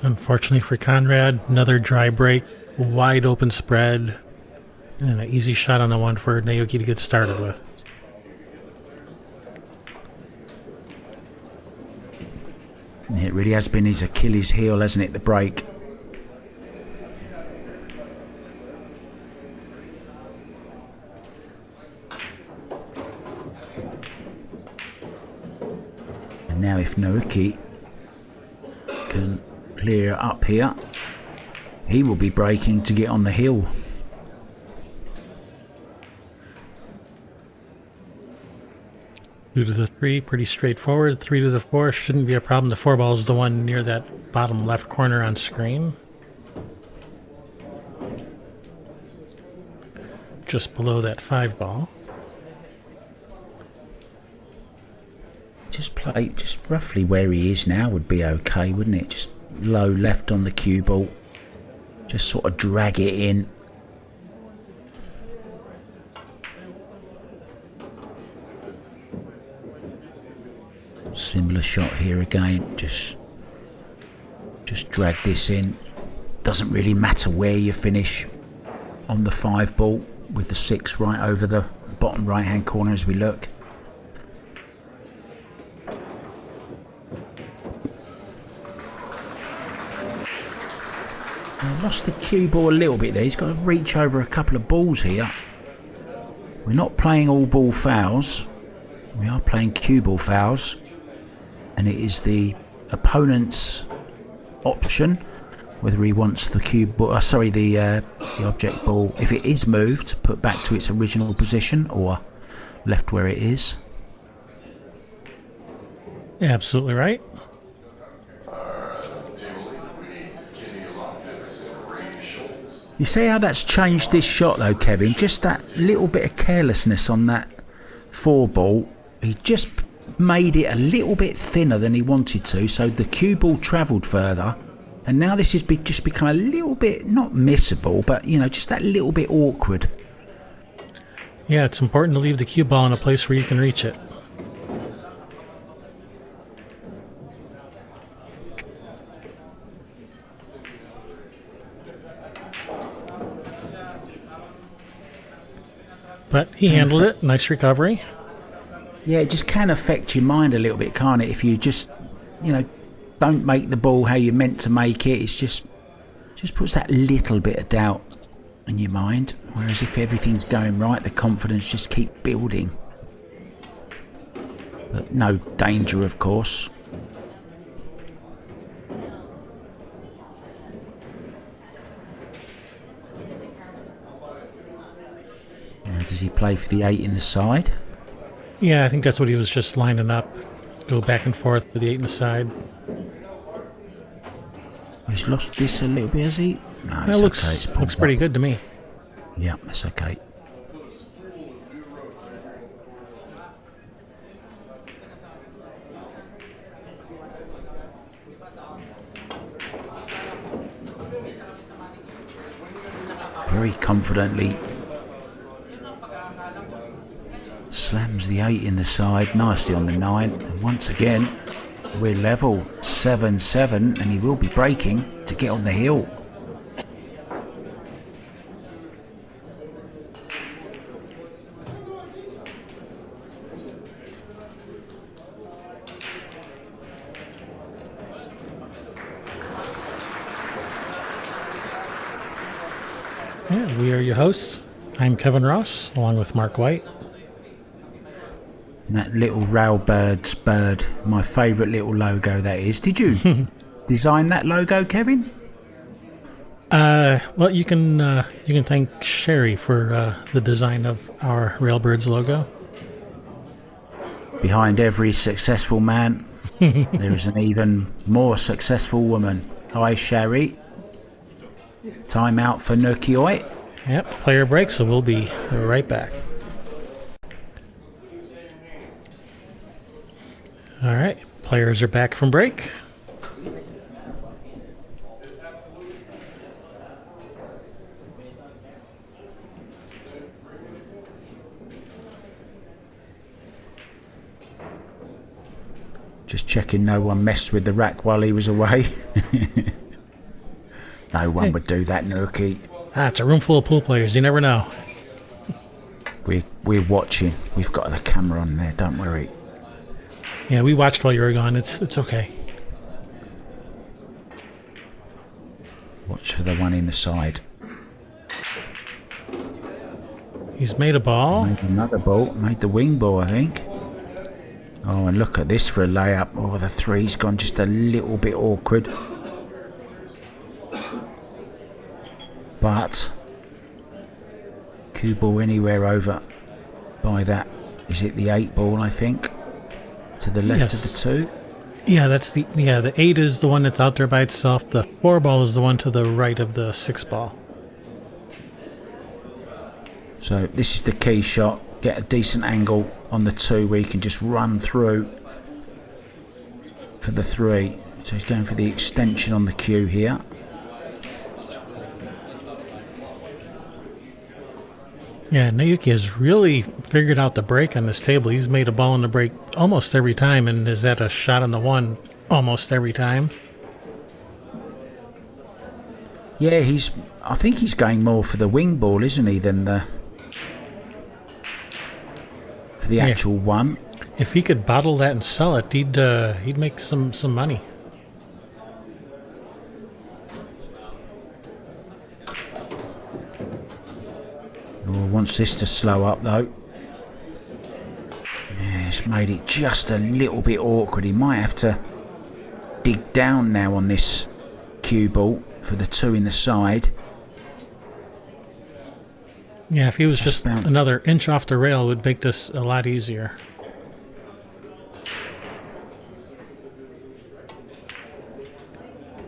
Unfortunately for Konrad, another dry break, wide open spread, and an easy shot on the 1 for Naoyuki to get started with. It really has been his Achilles heel, hasn't it, the break? And now if Naoyuki can clear up here, he will be breaking to get on the hill. Two to the 3, pretty straightforward. 3 to the 4 shouldn't be a problem. The 4 ball is the one near that bottom left corner on screen. Just below that 5 ball. Just roughly where he is now would be okay, wouldn't it? Just low left on the cue ball. Just sort of drag it in. Similar shot here again. Just drag this in. Doesn't really matter where you finish on the 5 ball, with the 6 right over the bottom right hand corner as we look. Lost the cue ball a little bit there. He's got to reach over a couple of balls here. We're not playing all ball fouls. We are playing cue ball fouls. And it is the opponent's option whether he wants the cue ball, the object ball, if it is moved, put back to its original position or left where it is. Yeah, absolutely right. You see how that's changed this shot though, Kevin? Just that little bit of carelessness on that 4 ball. He just made it a little bit thinner than he wanted to, so the cue ball travelled further, and now this has just become a little bit, not missable, but you know, just that little bit awkward. Yeah, it's important to leave the cue ball in a place where you can reach it. But he handled it. Nice recovery. Yeah, it just can affect your mind a little bit, can't it? If you just, you know, don't make the ball how you're meant to make it, it's just puts that little bit of doubt in your mind. Whereas if everything's going right, the confidence just keeps building. But no danger, of course. Now, does he play for the 8 in the side? Yeah, I think that's what he was just lining up. Go back and forth with the 8 in the side. He's lost this a little bit, has he? No, That looks pretty good to me. Yeah, that's okay. Very confidently slams the 8 in the side, nicely on the 9, and once again we're level 7-7, and he will be breaking to get on the hill. Yeah, we are your hosts. I'm Kevin Ross, along with Mark White. And that little railbird's bird, my favourite little logo that is. Did you design that logo, Kevin? Well, you can thank Sherry for the design of our Railbirds logo. Behind every successful man, there is an even more successful woman. Hi, Sherry. Time out for Naoyuki. Yep, player break, so we'll be right back. All right, players are back from break. Just checking no one messed with the rack while he was away. No one would do that, Naoyuki. It's a room full of pool players. You never know. We're watching. We've got the camera on there. Don't worry. Yeah, we watched while you were gone. It's okay. Watch for the one in the side. He's made a ball. Made another ball. Made the wing ball, I think. Oh, and look at this for a layup. Oh, the three's gone just a little bit awkward. But cue ball anywhere over by that. Is it the 8 ball, I think? To the left of the 2? Yeah, that's the 8 is the one that's out there by itself. The 4 ball is the one to the right of the 6 ball. So this is the key shot. Get a decent angle on the 2 where you can just run through for the 3. So he's going for the extension on the cue here. Yeah, Naoyuki has really figured out the break on this table. He's made a ball in the break almost every time and is at a shot on the 1 almost every time. Yeah, I think he's going more for the wing ball, isn't he, than the actual 1. If he could bottle that and sell it, he'd make some money. Wants this to slow up though. Yeah, it's made it just a little bit awkward. He might have to dig down now on this cue ball for the 2 in the side. Yeah, if he was just another inch off the rail, it would make this a lot easier.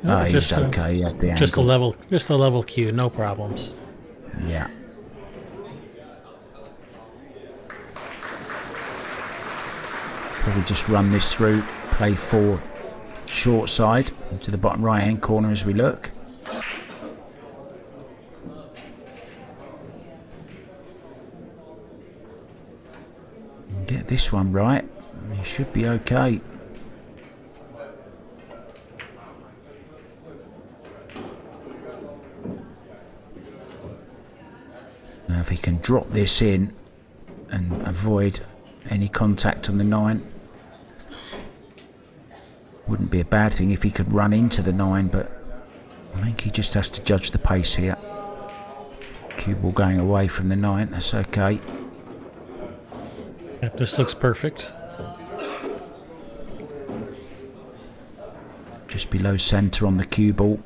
No, he's okay. Yeah, the just a level cue, no problems. Yeah. Probably just run this through, play 4 short side into the bottom right hand corner as we look. Get this one right, he should be okay. Now if he can drop this in and avoid any contact on the 9, wouldn't be a bad thing if he could run into the 9, but I think he just has to judge the pace here. Cue ball going away from the 9, that's okay. Yep, this looks perfect. Just below centre on the cue ball.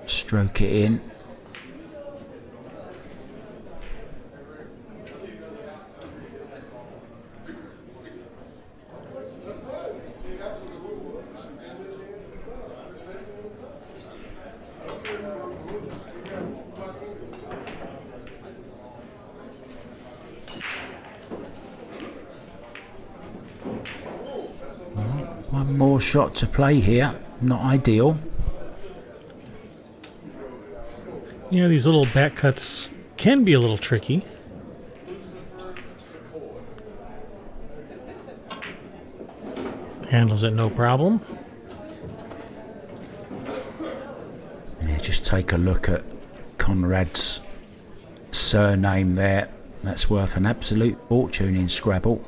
Stroke it in. One more shot to play here, not ideal. Yeah, these little back cuts can be a little tricky. Handles it no problem. Yeah, just take a look at Konrad's surname there. That's worth an absolute fortune in Scrabble.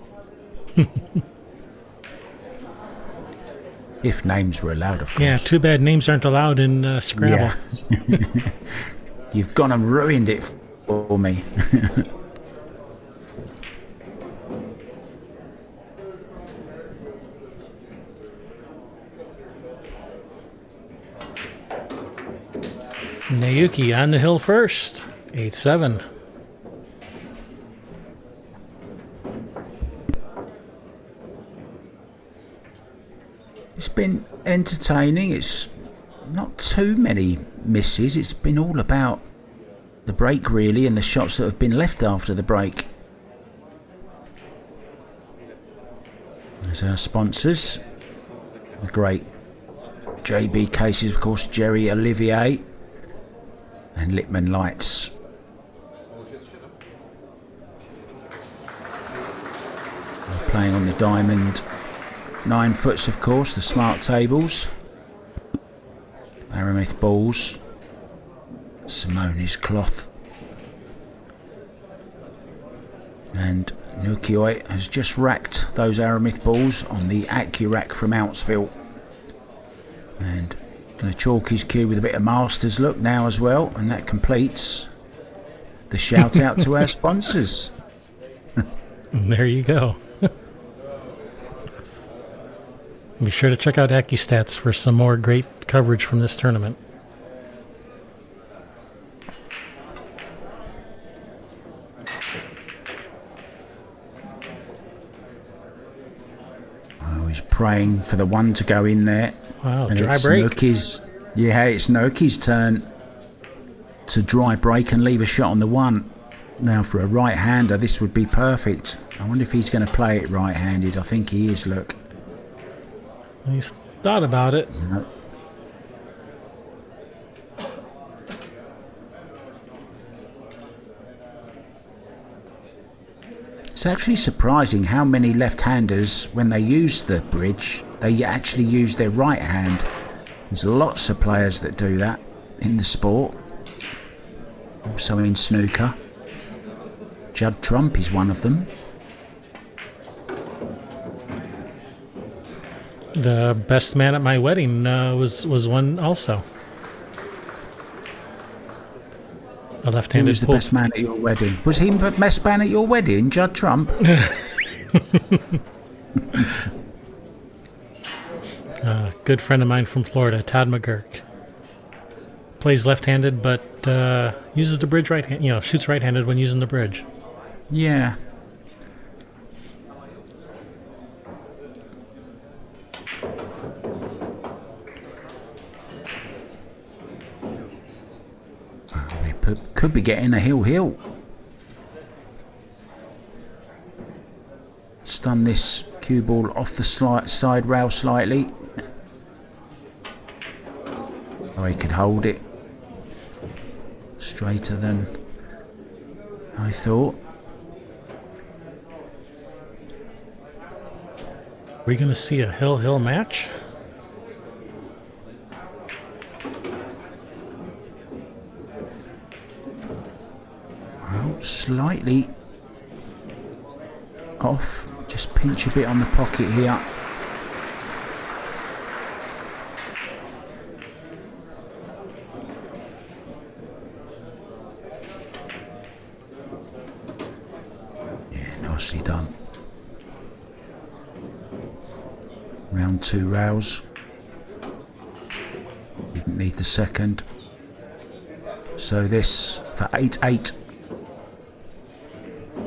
If names were allowed, of course. Yeah, too bad names aren't allowed in Scrabble. Yeah. You've gone and ruined it for me. Naoyuki on the hill first, 8-7. It's been entertaining. It's not too many misses. It's been all about the break, really, and the shots that have been left after the break. There's our sponsors. The great JB cases, of course, Jerry Olivier and Lippmann Lights. We're playing on the diamond 9 foots, of course, the smart tables, Aramith balls, Simone's cloth, and Naoyuki has just racked those Aramith balls on the AccuRack from Outsville. And going to chalk his cue with a bit of Masters look now as well, and that completes the shout out to our sponsors. There you go. Be sure to check out AccuStats for some more great coverage from this tournament. Oh, he's praying for the one to go in there. Wow, and dry it's break. Naoyuki's, it's Naoyuki's turn to dry break and leave a shot on the one. Now for a right-hander, this would be perfect. I wonder if he's going to play it right-handed. I think he is, look. He's thought about it. Yeah. It's actually surprising how many left-handers, when they use the bridge, they actually use their right hand. There's lots of players that do that in the sport. Also in snooker. Judd Trump is one of them. The best man at my wedding was one also. A left-handed. Who was the best man at your wedding? Was he the best man at your wedding, Judd Trump? Good friend of mine from Florida, Todd McGurk. Plays left-handed, but uses the bridge right-hand. Shoots right-handed when using the bridge. Yeah. Could be getting a hill. Stun this cue ball off the side rail slightly. Oh, he could hold it straighter than I thought. Are we going to see a hill match? Well, slightly off. Just pinch a bit on the pocket here. Yeah, nicely done. Round 2 rails. Didn't need the second. So this for 8-8.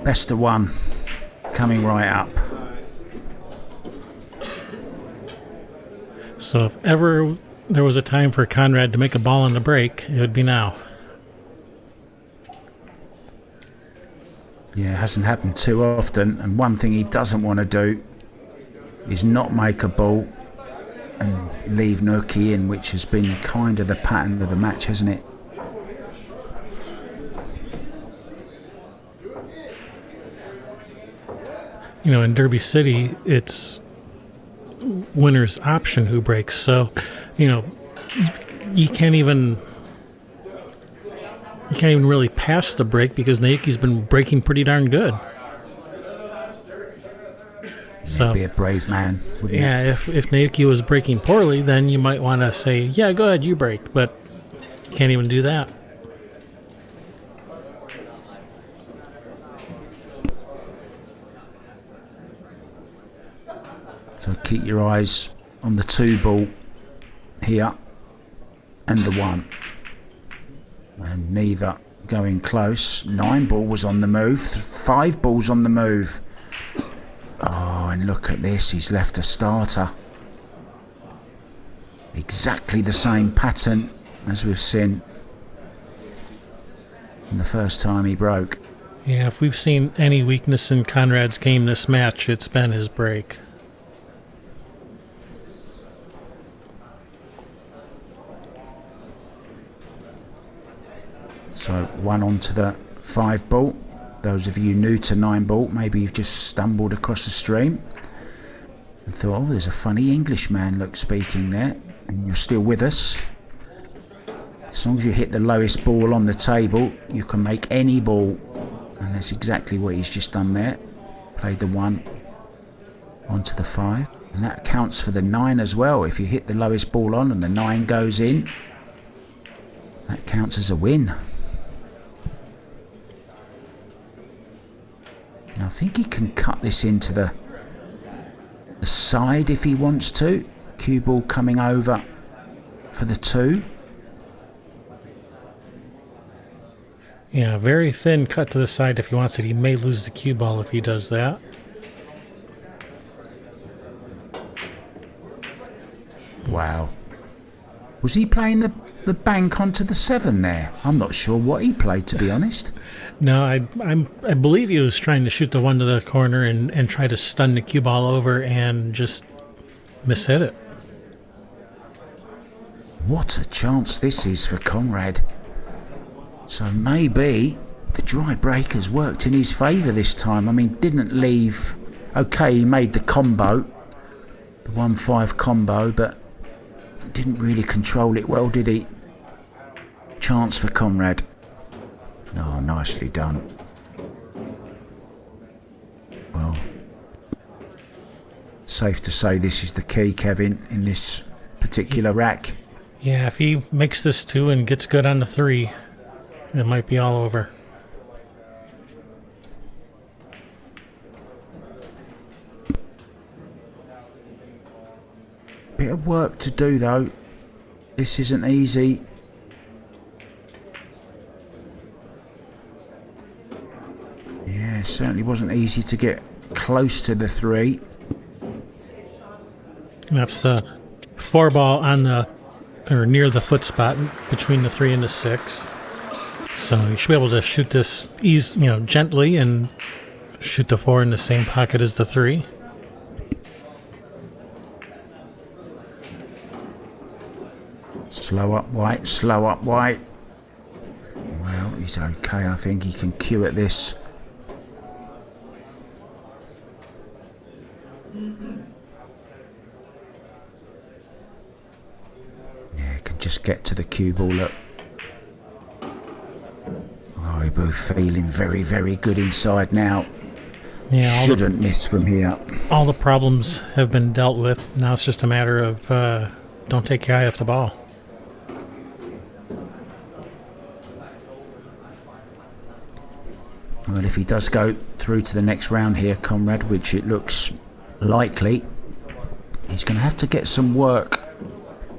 Best of 1 coming right up. So if ever there was a time for Konrad to make a ball on the break, it would be now. Yeah, it hasn't happened too often, and one thing he doesn't want to do is not make a ball and leave Naoyuki in, which has been kind of the pattern of the match, hasn't it? In Derby City, it's winner's option who breaks. So, you can't even really pass the break because Naoyuki's been breaking pretty darn good. So he'd be a brave man, wouldn't he? Yeah, if Naoyuki was breaking poorly, then you might want to say, yeah, go ahead, you break. But you can't even do that. So keep your eyes on the 2 ball here and the 1. And neither going close. 9 ball was on the move. 5 balls on the move. Oh, and look at this. He's left a starter. Exactly the same pattern as we've seen the first time he broke. Yeah, if we've seen any weakness in Konrad's game this match, it's been his break. So 1 onto the 5 ball. Those of you new to 9 ball, maybe you've just stumbled across the stream and thought, oh, there's a funny Englishman speaking there, and you're still with us. As long as you hit the lowest ball on the table, you can make any ball, and that's exactly what he's just done there. Played the 1 onto the 5. And that counts for the 9 as well. If you hit the lowest ball on and the 9 goes in, that counts as a win. Now, I think he can cut this into the side if he wants to. Cue ball coming over for the 2. Yeah, very thin cut to the side if he wants it. He may lose the cue ball if he does that. Wow. Was he playing the bank onto the 7 there? I'm not sure what he played, to be honest. No, I believe he was trying to shoot the 1 to the corner and try to stun the cue ball over and just mishit it. What a chance this is for Konrad. So maybe the dry break has worked in his favour this time. I mean, didn't leave... Okay, he made the combo, the 1-5 combo, but didn't really control it well, did he? Chance for Konrad. Oh, nicely done. Well, safe to say this is the key, Kevin, in this particular rack. Yeah, if he makes this 2 and gets good on the 3, it might be all over. Bit of work to do though. This isn't easy. Yeah, it certainly wasn't easy to get close to the 3. And that's the 4 ball on the, or near the foot spot between the 3 and the 6. So you should be able to shoot this gently and shoot the 4 in the same pocket as the 3. Slow up white, slow up white. Well, he's okay. I think he can cue at this. Yeah, can just get to the cue ball. Look. Oh, we're both feeling very, very good inside now. Yeah, shouldn't miss from here. All the problems have been dealt with. Now it's just a matter of don't take your eye off the ball. Well, if he does go through to the next round here, Konrad, which it looks likely, he's going to have to get some work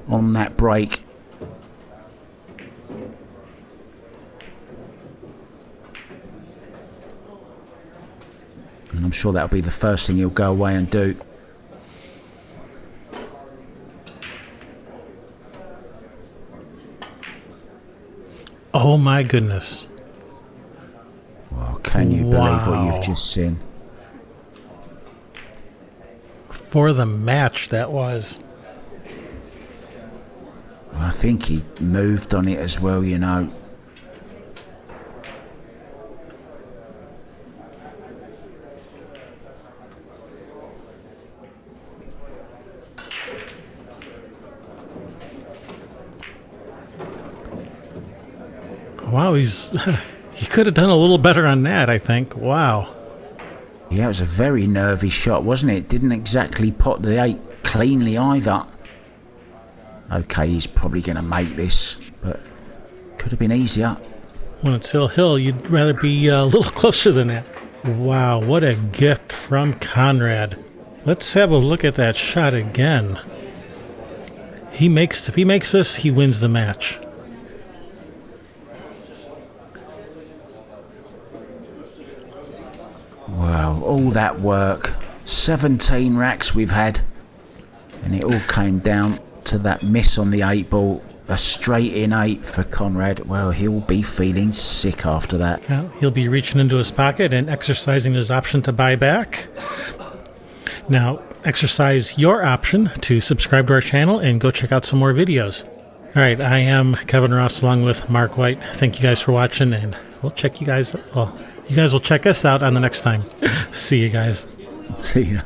on that break. And I'm sure that'll be the first thing he'll go away and do. Oh my goodness. Well, can you believe what you've just seen? For the match, that was. Well, I think he moved on it as well, you know. Wow, he could have done a little better on that, I think. Wow. Yeah, it was a very nervy shot, wasn't it? Didn't exactly pot the 8 cleanly either. Okay, he's probably going to make this, but could have been easier. When it's hill, you'd rather be a little closer than that. Wow, what a gift from Konrad. Let's have a look at that shot again. If he makes this, he wins the match. Wow, all that work. 17 racks we've had. And it all came down to that miss on the 8 ball. A straight in 8 for Konrad. Well, he'll be feeling sick after that. Well, he'll be reaching into his pocket and exercising his option to buy back. Now, exercise your option to subscribe to our channel and go check out some more videos. All right, I am Kevin Ross along with Mark White. Thank you guys for watching, and we'll check you guys. Well, you guys will check us out on the next time. See you guys. See ya.